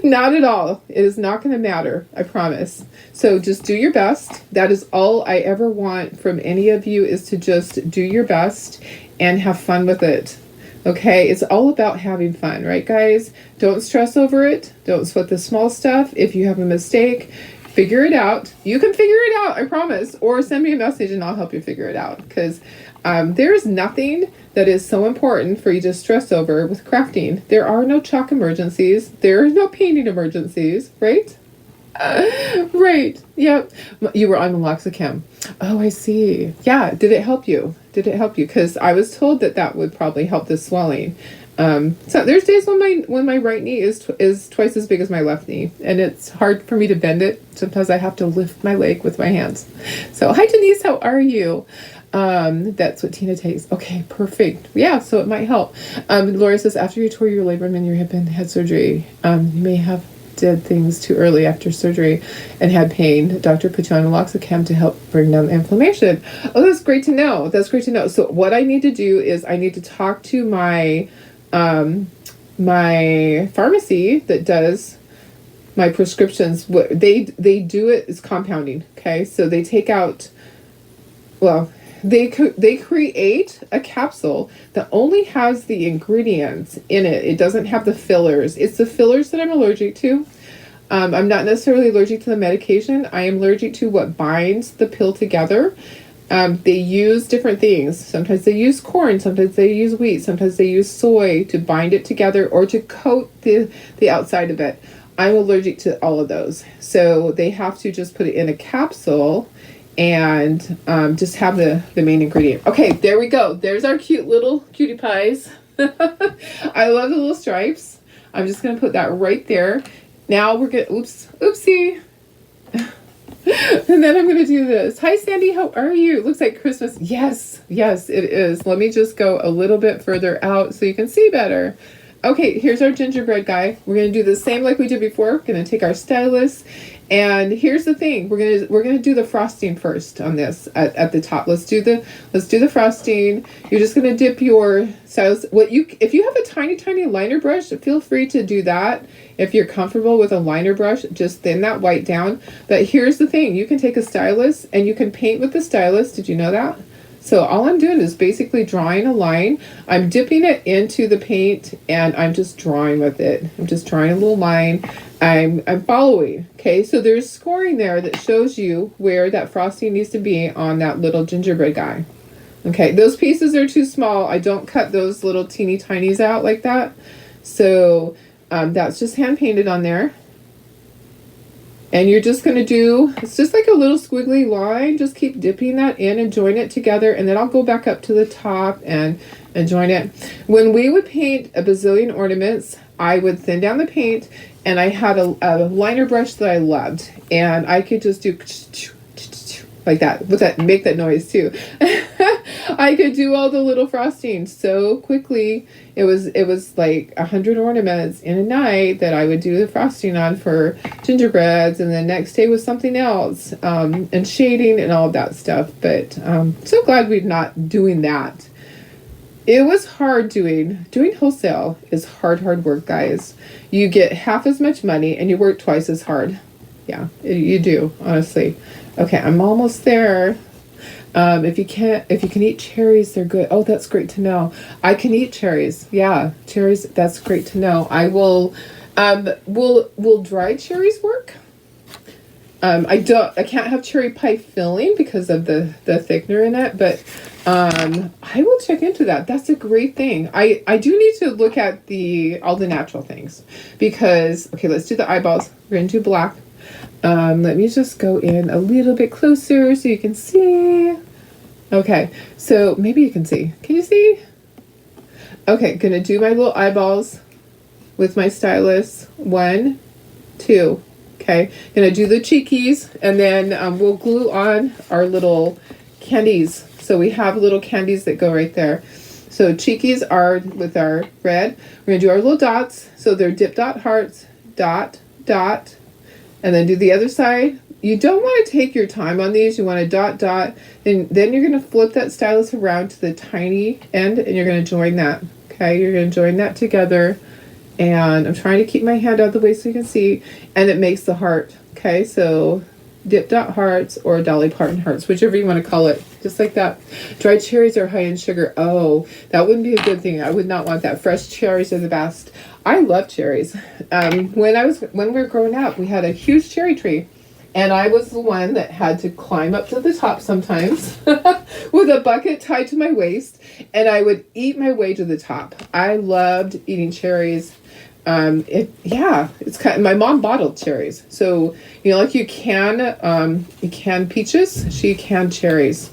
Not at all. It is not going to matter. I promise. So just do your best. That is all I ever want from any of you, is to just do your best and have fun with it. Okay, it's all about having fun, right, guys? Don't stress over it. Don't sweat the small stuff. If you have a mistake, figure it out. You can figure it out, I promise. Or send me a message and I'll help you figure it out. Because there's nothing that is so important for you to stress over with crafting. There are no chalk emergencies. There are no painting emergencies, right? Right. Yep. You were on meloxicam. Oh, I see. Yeah. Did it help you? Did it help you? Because I was told that that would probably help the swelling. So there's days when my right knee is twice as big as my left knee, and it's hard for me to bend it. Sometimes I have to lift my leg with my hands. So hi Denise, how are you? That's what Tina takes. Okay, perfect. Yeah, so it might help. Laura says, after you tore your labrum in your hip and had surgery, you may have did things too early after surgery and had pain. Doctor put you on meloxicam to help bring down the inflammation. Oh, that's great to know. That's great to know. So what I need to do is I need to talk to my my pharmacy that does my prescriptions. What they do it is compounding. Okay, so they take out, well, they create a capsule that only has the ingredients in it. It doesn't have the fillers. It's the fillers that I'm allergic to. I'm not necessarily allergic to the medication. I am allergic to what binds the pill together. They use different things. Sometimes they use corn, sometimes they use wheat, sometimes they use soy to bind it together or to coat the outside of it. I'm allergic to all of those. So they have to just put it in a capsule and just have the main ingredient. Okay, there we go. There's our cute little cutie pies. I love the little stripes. I'm just going to put that right there. Now we're going to, oopsie. And then I'm going to do this. Hi, Sandy. How are you? Looks like Christmas. Yes, it is. Let me just go a little bit further out so you can see better. Okay, here's our gingerbread guy. We're going to do the same like we did before. We're going to take our stylus. And here's the thing. We're going to do the frosting first on this at the top. Let's do the frosting. You're just going to dip your stylus. If you have a tiny liner brush, feel free to do that. If you're comfortable with a liner brush, just thin that white down. But here's the thing. You can take a stylus and you can paint with the stylus. Did you know that? So all I'm doing is basically drawing a line. I'm dipping it into the paint and I'm just drawing with it. I'm just drawing a little line. I'm following. Okay, so there's scoring there that shows you where that frosting needs to be on that little gingerbread guy. Okay, those pieces are too small. I don't cut those little teeny tinies out like that. So that's just hand painted on there. And you're just going to do, it's just like a little squiggly line. Just keep dipping that in and join it together. And then I'll go back up to the top and join it. When we would paint a bazillion ornaments, I would thin down the paint. And I had a liner brush that I loved. And I could just do like that, with that, make that noise too. I could do all the little frosting so quickly. It was like 100 ornaments in a night that I would do the frosting on for gingerbreads, and the next day was something else, and shading and all of that stuff. But so glad we're not doing that. It was hard doing wholesale is hard work, guys. You get half as much money and you work twice as hard. Yeah, you do, honestly. Okay, I'm almost there. If you can eat cherries, they're good. Oh, that's great to know. I can eat cherries. Yeah, cherries. That's great to know. I will. Will dried cherries work? I can't have cherry pie filling because of the thickener in it, but I will check into that. That's a great thing. I do need to look at all the natural things, because okay, let's do the eyeballs. We're gonna do black. Let me just go in a little bit closer so you can see. Okay, so maybe you can see. Can you see? Okay, gonna do my little eyeballs with my stylus. 1, 2. Okay, gonna do the cheekies, and then we'll glue on our little candies. So we have little candies that go right there. So cheekies are with our red. We're gonna do our little dots. So they're dip dot hearts, dot, dot, and then do the other side. You don't want to take your time on these. You want to dot, dot, and then you're gonna flip that stylus around to the tiny end, and you're gonna join that. Okay, you're gonna join that together. And I'm trying to keep my hand out of the way so you can see, and it makes the heart. Okay, so dip dot hearts or Dolly Parton hearts, whichever you want to call it, just like that. Dried cherries are high in sugar. Oh, that wouldn't be a good thing. I would not want that. Fresh cherries are the best. I love cherries. When we were growing up, we had a huge cherry tree, and I was the one that had to climb up to the top sometimes with a bucket tied to my waist, and I would eat my way to the top. I loved eating cherries. It's kind of, my mom bottled cherries. So, like you can peaches, she canned cherries,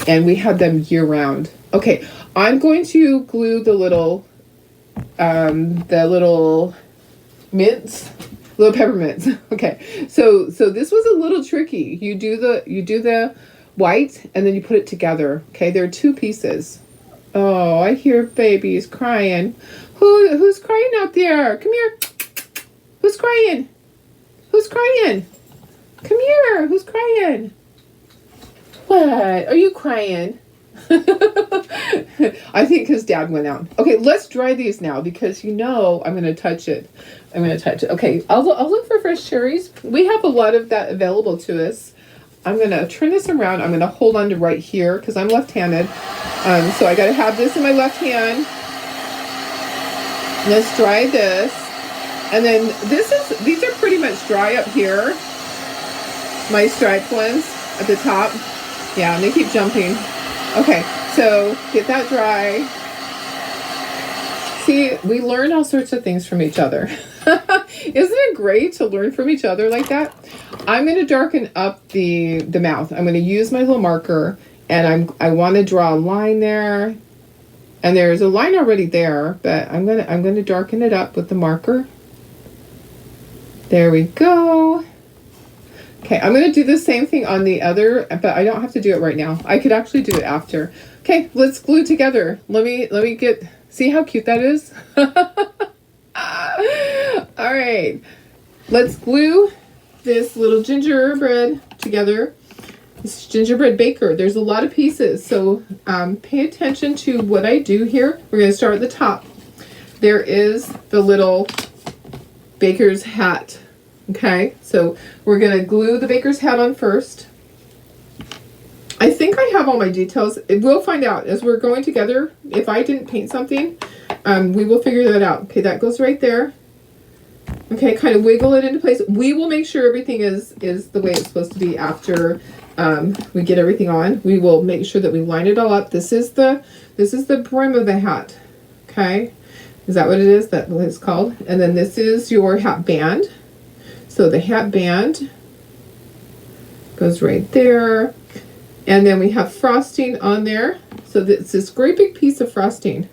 and we had them year round. Okay, I'm going to glue the little mints, little peppermints. Okay, so this was a little tricky. You do the white, and then you put it together. Okay, there are two pieces. Oh, I hear babies crying. Who's crying out there? Come here. Who's crying? Who's crying? Come here. Who's crying? What? Are you crying? I think because Dad went out. Okay, let's dry these now because I'm going to touch it. Okay, I'll look for fresh cherries. We have a lot of that available to us. I'm going to turn this around. I'm going to hold on to right here because I'm left-handed. So I got to have this in my left hand. Let's dry this. And then these are pretty much dry up here. My striped ones at the top. Yeah, and they keep jumping. Okay, so get that dry. See, we learn all sorts of things from each other. Isn't it great to learn from each other like that? I'm going to darken up the mouth. I'm going to use my little marker, and I want to draw a line there. And there's a line already there, but I'm going to darken it up with the marker. There we go. Okay, I'm going to do the same thing on the other, but I don't have to do it right now. I could actually do it after. Okay, let's glue together. Let me see how cute that is? All right, let's glue this little gingerbread together. This gingerbread baker. There's a lot of pieces, so pay attention to what I do here. We're going to start at the top. There is the little baker's hat. Okay, so we're going to glue the baker's hat on first. I think I have all my details. We'll find out as we're going together. If I didn't paint something, we will figure that out. Okay, that goes right there. Okay, kind of wiggle it into place. We will make sure everything is the way it's supposed to be after we get everything on. We will make sure that we line it all up. This is the brim of the hat. Okay, is that what it is? That's what it's called. And then this is your hat band. So the hat band goes right there. And then we have frosting on there. So it's this great big piece of frosting.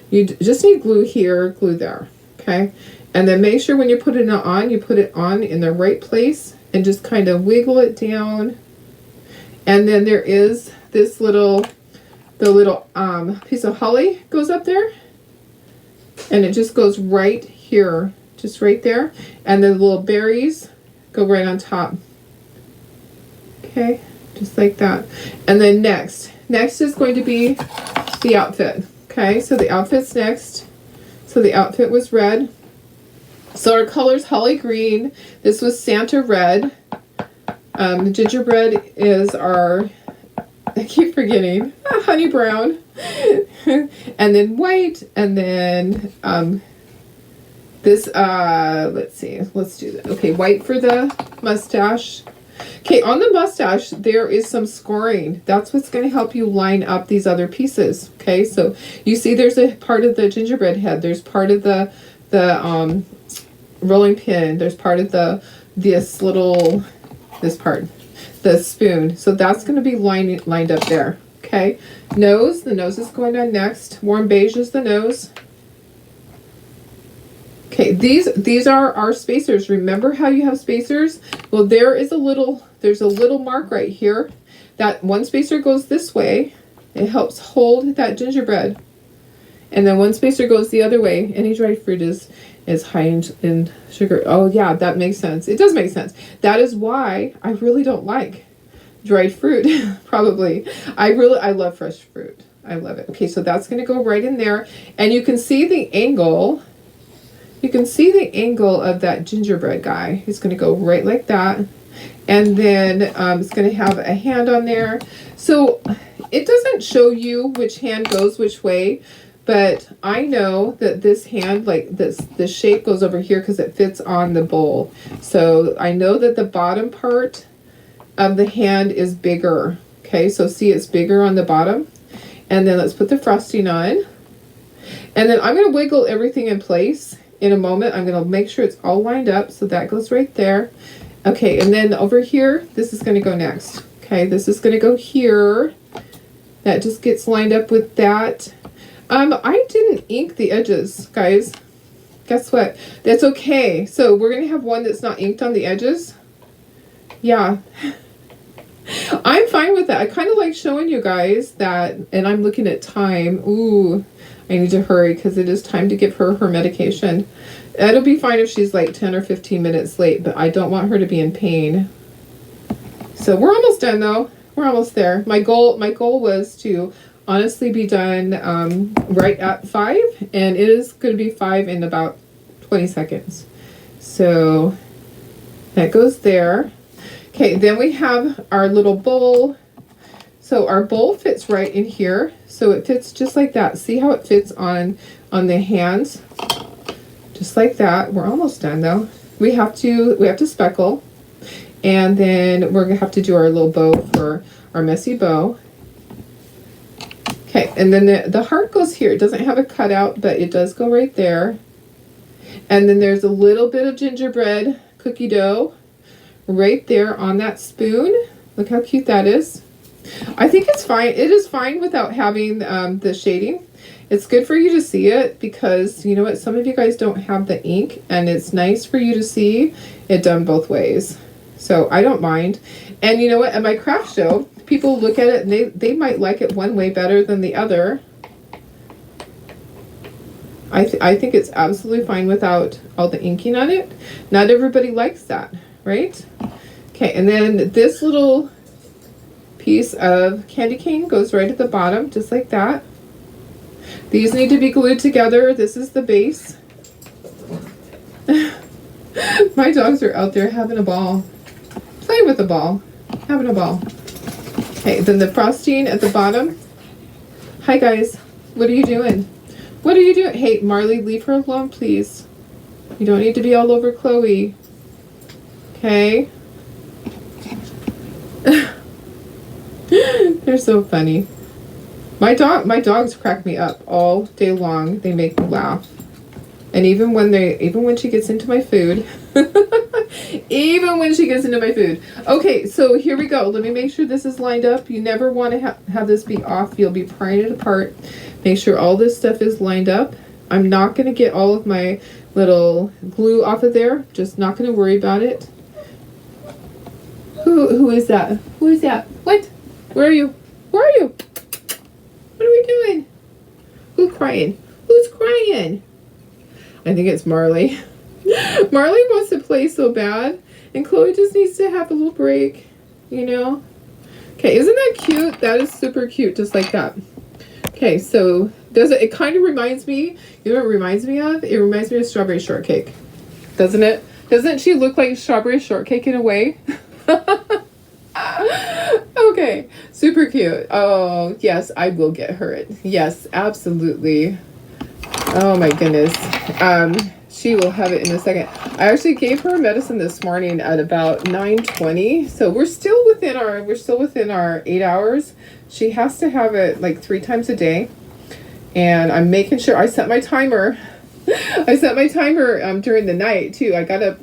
You just need glue here, glue there. Okay, and then make sure when you put it on, you put it on in the right place and just kind of wiggle it down. And then there is this the little piece of holly goes up there, and it just goes right here, just right there. And the little berries go right on top. Okay, just like that. And then next is going to be the outfit. Okay, so the outfit's next. So the outfit was red. So our color's holly green. This was Santa red. The gingerbread is our, I keep forgetting, honey brown. And then white, and then this, let's see, let's do that. Okay, white for the mustache. Okay, on the mustache, there is some scoring. That's what's going to help you line up these other pieces. Okay, so you see there's a part of the gingerbread head. There's part of the rolling pin. There's part of this part, the spoon. So that's going to be lined up there. Okay, the nose is going on next. Warm beige is the nose. Okay, these are our spacers. Remember how you have spacers? Well, there's a little mark right here. That one spacer goes this way. It helps hold that gingerbread. And then one spacer goes the other way. Any dried fruit is high in sugar. Oh yeah, that makes sense. It does make sense. That is why I really don't like dried fruit, probably. I love fresh fruit. I love it. Okay, so that's going to go right in there. And you can see the angle. You can see the angle of that gingerbread guy. He's going to go right like that. And then it's going to have a hand on there. So it doesn't show you which hand goes which way, but I know that this hand, like the shape goes over here because it fits on the bowl. So I know that the bottom part of the hand is bigger. Okay, so see it's bigger on the bottom. And then let's put the frosting on. And then I'm going to wiggle everything in place in a moment. I'm going to make sure it's all lined up. So that goes right there. Okay, and then over here, this is going to go next. Okay, this is going to go here. That just gets lined up with that. I didn't ink the edges, guys. Guess what? That's okay. So we're going to have one that's not inked on the edges. Yeah. I'm fine with that. I kind of like showing you guys that, and I'm looking at time. Ooh, I need to hurry because it is time to give her medication. It'll be fine if she's like 10 or 15 minutes late, but I don't want her to be in pain. So we're almost done though. We're almost there. My goal was to honestly be done right at 5, and it is going to be 5 in about 20 seconds. So that goes there. Okay, then we have our little bowl. So our bowl fits right in here. So it fits just like that. See how it fits on the hands? Just like that. We're almost done though. We have to speckle. And then we're gonna have to do our little bow for our messy bow. Okay, and then the heart goes here. It doesn't have a cutout, but it does go right there. And then there's a little bit of gingerbread cookie dough right there on that spoon. Look how cute that is. I think it's fine. It is fine without having the shading. It's good for you to see it because you know what? Some of you guys don't have the ink, and it's nice for you to see it done both ways. So I don't mind. And you know what? At my craft show, people look at it and they might like it one way better than the other. I think it's absolutely fine without all the inking on it. Not everybody likes that, right? Okay, and then this little piece of candy cane goes right at the bottom, just like that. These need to be glued together. This is the base. My dogs are out there having a ball. Playing with the ball. Having a ball. Okay, then the frosting at the bottom. Hi guys. What are you doing? What are you doing? Hey, Marley, leave her alone, please. You don't need to be all over Chloe. Okay? They're so funny. My dogs crack me up all day long. They make me laugh. And even when she gets into my food, even when she gets into my food. Okay, so here we go. Let me make sure this is lined up. You never want to have this be off. You'll be prying it apart. Make sure all this stuff is lined up. I'm not going to get all of my little glue off of there. Just not going to worry about it. Who is that? Who is that? What? Where are you? Where are you? What are we doing? Who's crying? Who's crying? I think it's Marley. Marley wants to play so bad, and Chloe just needs to have a little break, you know? Okay, isn't that cute? That is super cute, just like that. Okay, so it kind of reminds me, you know what it reminds me of? It reminds me of strawberry shortcake, doesn't it? Doesn't she look like strawberry shortcake in a way? Okay, super cute. Oh, yes, I will get her it. Yes, absolutely. Oh my goodness. She will have it in a second. I actually gave her medicine this morning at about 9:20. So we're still within our 8 hours. She has to have it like 3 times a day. And I'm making sure I set my timer. I set my timer during the night too. I got up,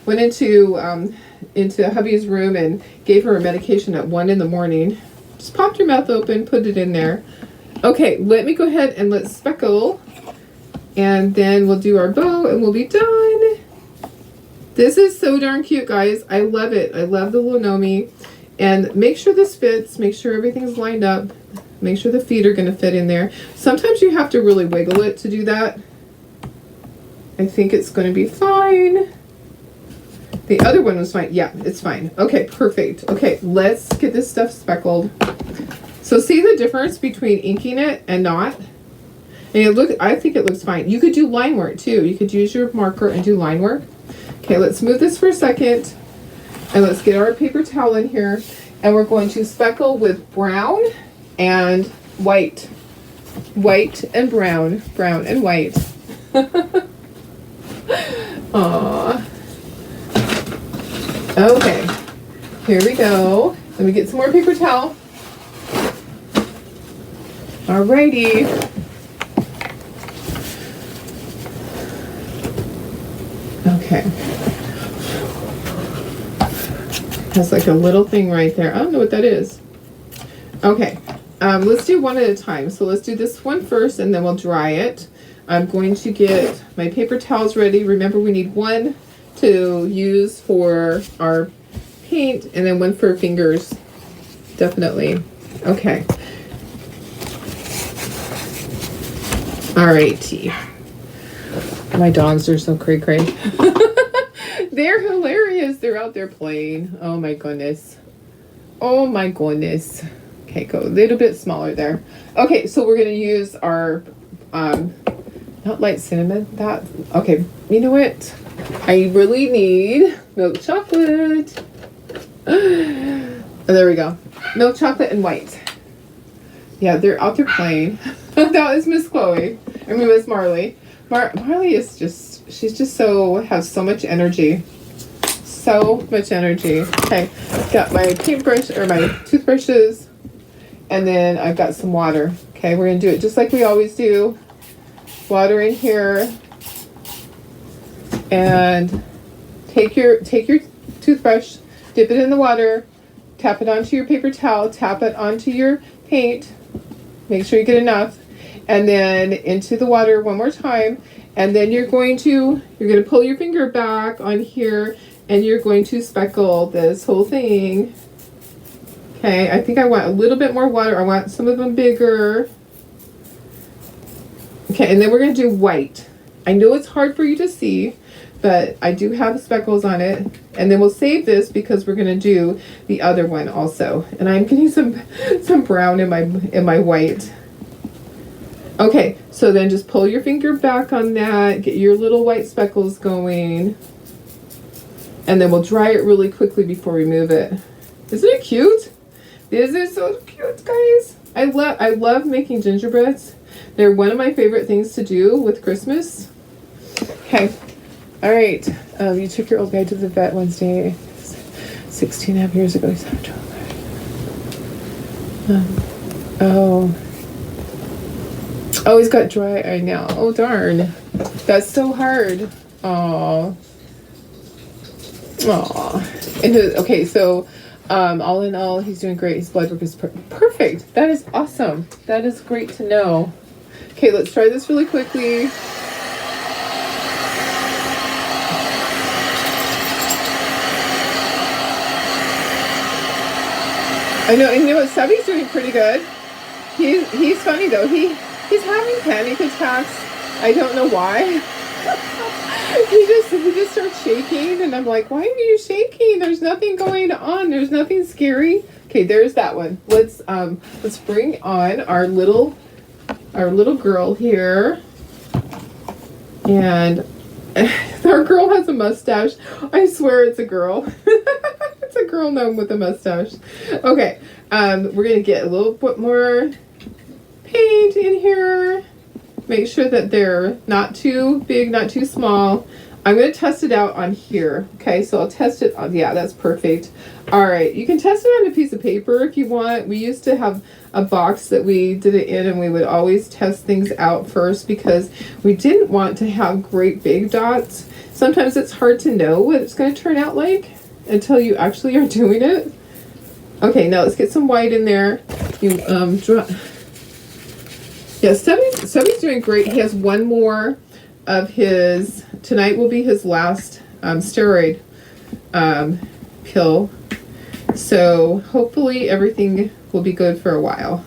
went into hubby's room and gave her a medication at 1 in the morning. Just popped her mouth open, put it in there. Okay, let me go ahead and let's speckle And then we'll do our bow and we'll be done. This is so darn cute, guys. I love it. I love the little Gnome. And make sure this fits. Make sure everything's lined up. Make sure the feet are going to fit in there. Sometimes you have to really wiggle it to do that. I think it's going to be fine. The other one was fine. Yeah, it's fine. Okay, perfect. Okay, let's get this stuff speckled. So see the difference between inking it and not? And I think it looks fine. You could do line work too. You could use your marker and do line work. Okay, let's move this for a second. And let's get our paper towel in here. And we're going to speckle with brown and white. White and brown. Brown and white. Aww. Okay, here we go. Let me get some more paper towel. Alrighty. Okay. Has like a little thing right there. I don't know what that is. Okay, let's do one at a time. So let's do this one first and then we'll dry it. I'm going to get my paper towels ready. Remember, we need one to use for our paint and then one for fingers. Definitely. Okay. Alrighty. My dogs are so cray-cray. They're hilarious. They're out there playing. Oh my goodness. Oh my goodness. Okay, go a little bit smaller there. Okay, so we're going to use our, not light cinnamon. Okay, you know what? I really need milk chocolate. Oh, there we go. Milk chocolate and white. Yeah, they're out there playing. That is Miss Chloe. I mean, Miss Marley. Marley is just, she's just has so much energy. So much energy. Okay, got my paintbrush, or my toothbrushes. And then I've got some water. Okay, we're going to do it just like we always do. Water in here. And take your toothbrush, dip it in the water, tap it onto your paper towel, tap it onto your paint. Make sure you get enough. And then into the water one more time. And then you're going to pull your finger back on here and you're going to speckle this whole thing. Okay, I think I want a little bit more water. I want some of them bigger. Okay, and then we're going to do white. I know it's hard for you to see, but I do have speckles on it. And then we'll save this because we're going to do the other one also. And I'm getting some brown in my white. Okay, so then just pull your finger back on that, get your little white speckles going, and then we'll dry it really quickly before we move it. Isn't it cute? Isn't it so cute, guys? I love making gingerbreads. They're one of my favorite things to do with Christmas. Okay, all right. You took your old guy to the vet Wednesday, 16 and a half years ago. He's having trouble. Oh, he's got dry eye now. Oh, darn. That's so hard. Aw. And okay, so all in all, he's doing great. His blood work is perfect. That is awesome. That is great to know. Okay, let's try this really quickly. I know, and you know what? Subby's doing pretty good. He's funny though. He's having panic attacks. I don't know why. he just starts shaking, and I'm like, why are you shaking? There's nothing going on. There's nothing scary. Okay, there's that one. Let's bring on our little girl here, and our girl has a mustache. I swear it's a girl. It's a girl gnome with a mustache. Okay, we're gonna get a little bit more paint in here. Make sure that they're not too big, not too small. I'm going to test it out on here. Okay, so I'll test it on, yeah, that's perfect. All right, you can test it on a piece of paper if you want. We used to have a box that we did it in, and we would always test things out first because we didn't want to have great big dots. Sometimes it's hard to know what it's going to turn out like until you actually are doing it. Okay, now let's get some white in there. You draw. Yeah, Stubby's doing great. He has one more of his, tonight will be his last steroid pill. So hopefully everything will be good for a while.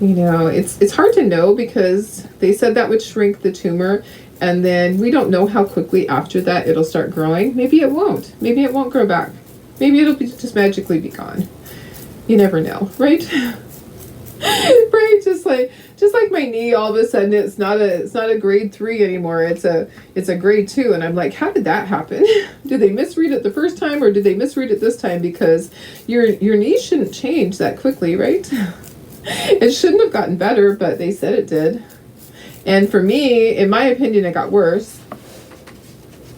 You know, it's hard to know because they said that would shrink the tumor, and then we don't know how quickly after that it'll start growing. Maybe it won't. Maybe it won't grow back. Maybe it'll just magically be gone. You never know, right? Right? Just like my knee, all of a sudden it's not a grade 3 anymore. It's a grade 2, and I'm like, how did that happen? Did they misread it the first time, or did they misread it this time? Because your knee shouldn't change that quickly, right? It shouldn't have gotten better, but they said it did. And for me, in my opinion, it got worse.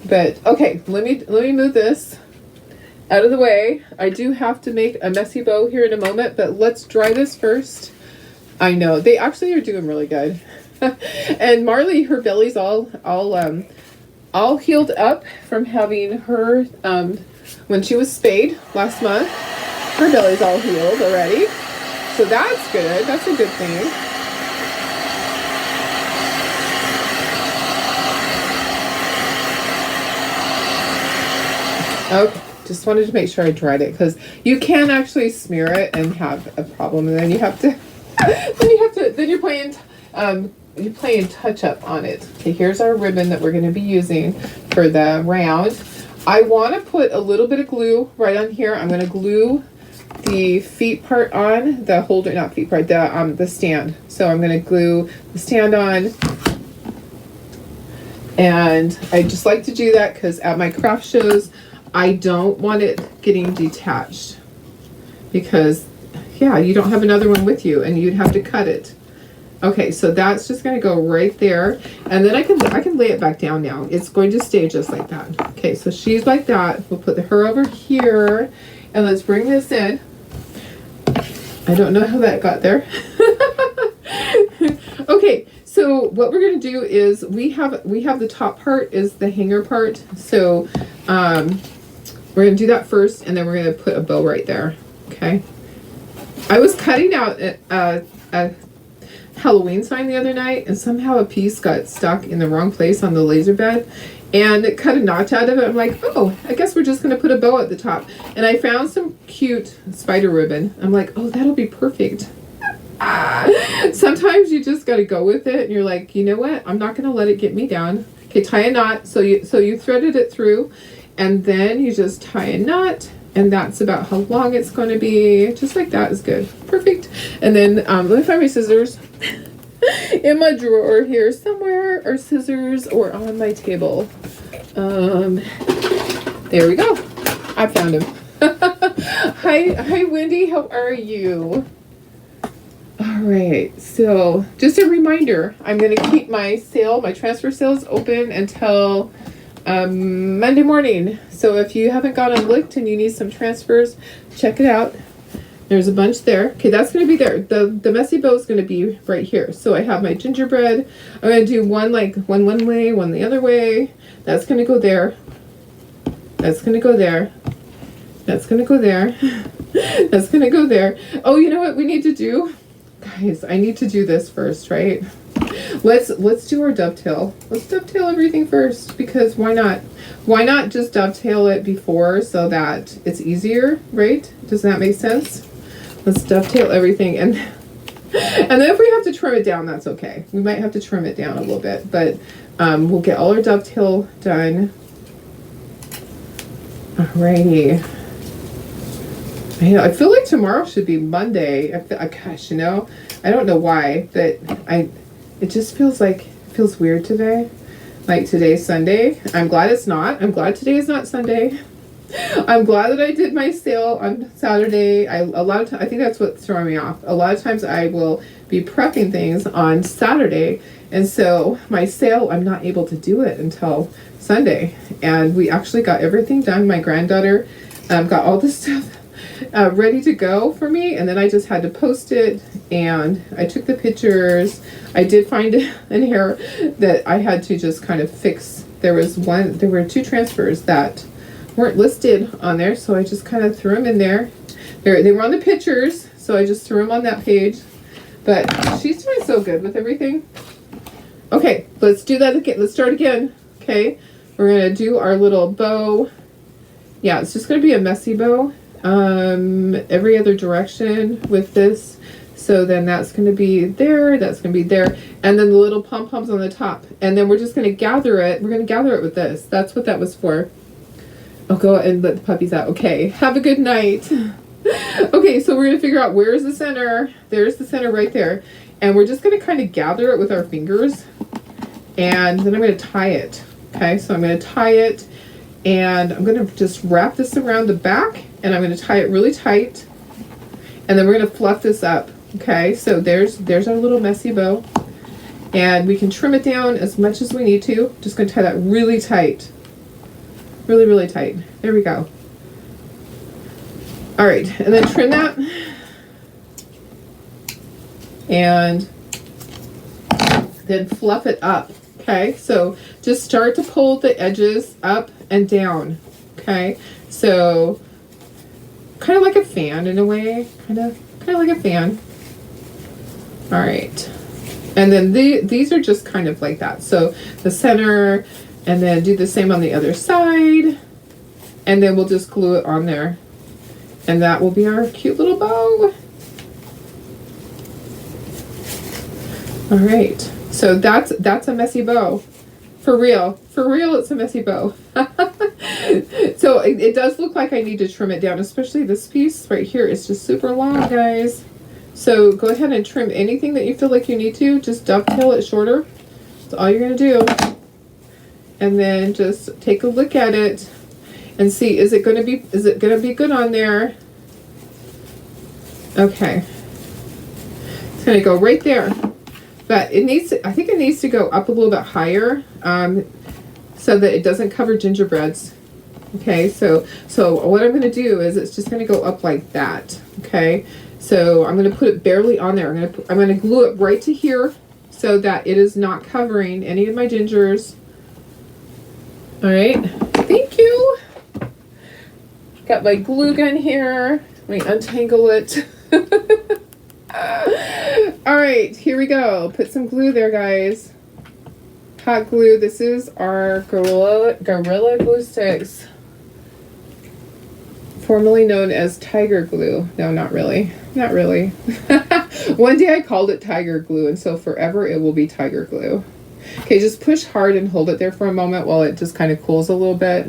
But okay, let me move this out of the way. I do have to make a messy bow here in a moment, but let's dry this first. I know they actually are doing really good. And Marley, her belly's all healed up from having her when she was spayed last month. Her belly's all healed already, so that's good. That's a good thing. Okay, just wanted to make sure I dried it, because you can actually smear it and have a problem, and then you have to then you're playing touch up on it. Okay, here's our ribbon that we're going to be using for the round. I want to put a little bit of glue right on here. I'm going to glue the feet part on, the holder, not feet part, the stand. So I'm going to glue the stand on. And I just like to do that because at my craft shows, I don't want it getting detached, because yeah, you don't have another one with you and you'd have to cut it. Okay, so that's just going to go right there, and then I can lay it back down now. It's going to stay just like that. Okay, so she's like that. We'll put her over here, and let's bring this in. I don't know how that got there. Okay, so what we're going to do is we have the top part is the hanger part. So we're going to do that first, and then we're going to put a bow right there. Okay. I was cutting out a Halloween sign the other night, and somehow a piece got stuck in the wrong place on the laser bed, and it cut a notch out of it. I'm like, oh, I guess we're just going to put a bow at the top. And I found some cute spider ribbon. I'm like, oh, that'll be perfect. Sometimes you just got to go with it, and you're like, you know what? I'm not going to let it get me down. Okay, tie a knot. So you threaded it through, and then you just tie a knot. And that's about how long it's going to be. Just like that is good. Perfect. And then let me find my scissors in my drawer here somewhere, or scissors, or on my table. There we go. I found him. Hi, Wendy. How are you? All right. So just a reminder, I'm going to keep my transfer sales open until Monday morning. So if you haven't gone and looked and you need some transfers, check it out. There's a bunch there. Okay, that's going to be there. The messy bow is going to be right here. So I have my gingerbread. I'm going to do one way, one the other way. That's going to go there. That's going to go there. That's going to go there. That's going to go there. Oh, you know what we need to do? Guys, I need to do this first, right? Let's do our dovetail. Let's dovetail everything first, because why not? Why not just dovetail it before so that it's easier, right? Does that make sense? Let's dovetail everything, and then if we have to trim it down, that's okay. We might have to trim it down a little bit, but we'll get all our dovetail done. Alrighty. I feel like tomorrow should be Monday. Gosh, you know, I don't know why, but it just feels weird today. Like today's Sunday. I'm glad it's not. I'm glad today is not Sunday. I'm glad that I did my sale on Saturday. I think that's what's throwing me off. A lot of times I will be prepping things on Saturday, and so my sale, I'm not able to do it until Sunday. And we actually got everything done. My granddaughter got all this stuff ready to go for me, and then I just had to post it, and I took the pictures. I did find an error that I had to just kind of fix. There were 2 transfers that weren't listed on there, so I just kind of threw them in there. They were on the pictures, so I just threw them on that page. But she's doing so good with everything. Okay, let's do that again. Let's start again. Okay, we're gonna do our little bow. Yeah, it's just gonna be a messy bow. Every other direction with this. So then that's gonna be there, that's gonna be there, and then the little pom-poms on the top. And then we're just gonna gather it. We're gonna gather it with this. That's what that was for. I'll go and let the puppies out. Okay, have a good night. Okay, so we're gonna figure out where's the center. There's the center right there. And we're just gonna kind of gather it with our fingers. And then I'm gonna tie it. Okay, so I'm gonna tie it, and I'm gonna just wrap this around the back, and I'm gonna tie it really tight. And then we're gonna fluff this up. Okay, so there's our little messy bow. And we can trim it down as much as we need to. Just gonna tie that really tight. Really, really tight. There we go. All right, and then trim that. And then fluff it up. Okay, so just start to pull the edges up and down. Okay, so kind of like a fan in a way, kind of like a fan. All right, and then these are just kind of like that. So the center, and then do the same on the other side, and then we'll just glue it on there, and that will be our cute little bow. All right, so that's a messy bow. For real, it's a messy bow. So it does look like I need to trim it down, especially this piece right here. It's just super long, guys. So go ahead and trim anything that you feel like you need to. Just dovetail it shorter. That's all you're gonna do. And then just take a look at it and see, is it gonna be good on there? Okay. It's gonna go right there. But it needs to, I think it needs to go up a little bit higher, so that it doesn't cover gingerbreads. Okay, so what I'm gonna do is it's just gonna go up like that. Okay, so I'm gonna put it barely on there. I'm gonna glue it right to here so that it is not covering any of my gingers. All right, thank you. Got my glue gun here. Let me untangle it. All right, here we go. Put some glue there, guys. Hot glue. This is our Gorilla Glue Sticks, formerly known as Tiger Glue. No, not really. Not really. One day I called it Tiger Glue, and so forever it will be Tiger Glue. Okay, just push hard and hold it there for a moment while it just kind of cools a little bit.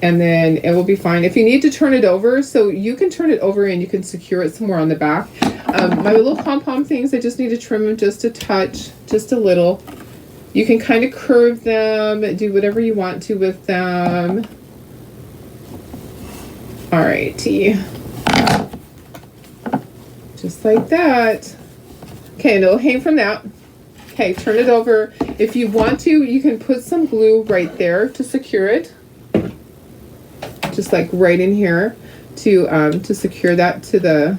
And then it will be fine. If you need to turn it over, so you can turn it over and you can secure it somewhere on the back. My little pom-pom things, I just need to trim them just a touch, just a little. You can kind of curve them, do whatever you want to with them. Alrighty. Just like that. Okay, and it'll hang from that. Okay, turn it over. If you want to, you can put some glue right there to secure it. Just like right in here to secure that to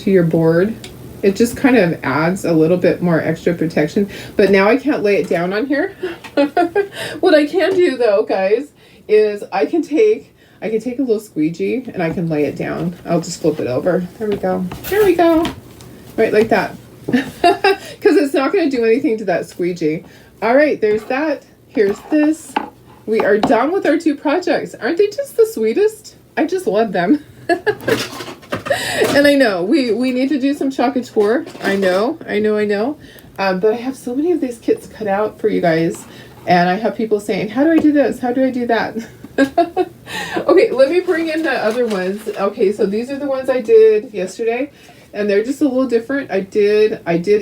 your board. It just kind of adds a little bit more extra protection. But now I can't lay it down on here. What I can do though, guys, is I can take a little squeegee and I can lay it down. I'll just flip it over. There we go. There we go. Right like that. Because it's not going to do anything to that squeegee. All right, there's that. Here's this. We are done with our 2 projects. Aren't they just the sweetest? I just love them. And I know we need to do some chocolate. I know. But I have so many of these kits cut out for you guys, and I have people saying, "How do I do this? How do I do that?" Okay, let me bring in the other ones. Okay, so these are the ones I did yesterday, and they're just a little different. I did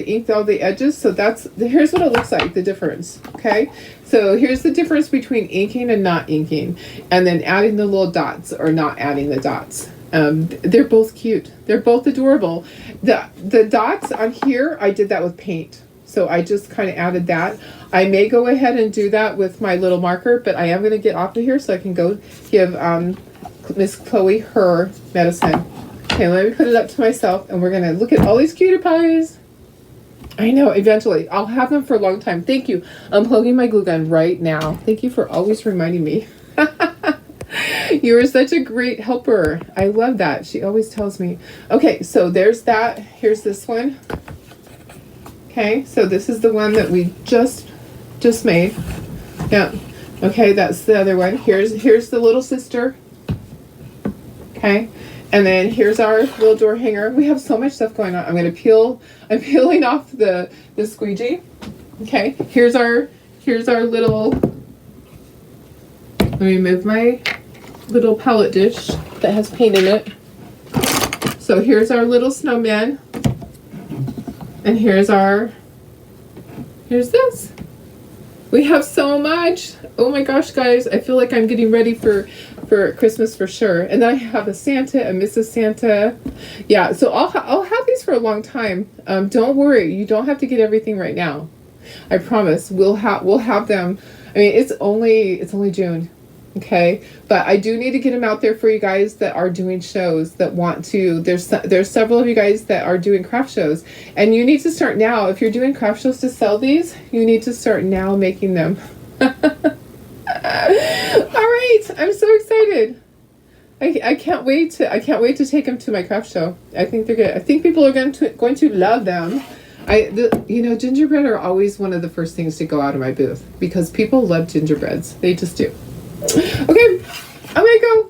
ink all the edges, so here's what it looks like, the difference. Okay, so here's the difference between inking and not inking, and then adding the little dots or not adding the dots. They're both cute. They're both adorable. The dots on here, I did that with paint. So I just kind of added that. I may go ahead and do that with my little marker, but I am going to get off of here so I can go give Miss Chloe her medicine. Okay, let me put it up to myself, and we're going to look at all these cutie pies. I know, eventually. I'll have them for a long time. Thank you. I'm plugging my glue gun right now. Thank you for always reminding me. You are such a great helper. I love that. She always tells me. Okay, so there's that. Here's this one. Okay, so this is the one that we just made. Yeah. Okay, that's the other one. Here's the little sister. Okay. And then here's our little door hanger. We have so much stuff going on. I'm peeling off the squeegee. Okay. Here's our little, let me move my little palette dish that has paint in it. So here's our little snowman. And here's this. We have so much. Oh my gosh, guys. I feel like I'm getting ready for Christmas for sure. And then I have a Santa, a Mrs. Santa. Yeah, so I'll have these for a long time. Don't worry. You don't have to get everything right now. I promise. We'll have them. I mean, it's only June. Okay, but I do need to get them out there for you guys that are doing shows that want to. There's several of you guys that are doing craft shows, and you need to start now. If you're doing craft shows to sell these, you need to start now making them. All right, I'm so excited. I can't wait to take them to my craft show. I think they're good. I think people are going to love them. Gingerbread are always one of the first things to go out of my booth because people love gingerbreads. They just do. Okay, I'm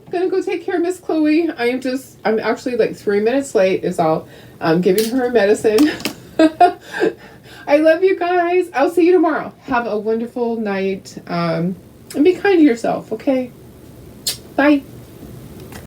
gonna go take care of Miss Chloe. I'm actually like 3 minutes late is all. I'm giving her medicine. I love you guys. I'll see you tomorrow. Have a wonderful night. And be kind to yourself, okay? Bye.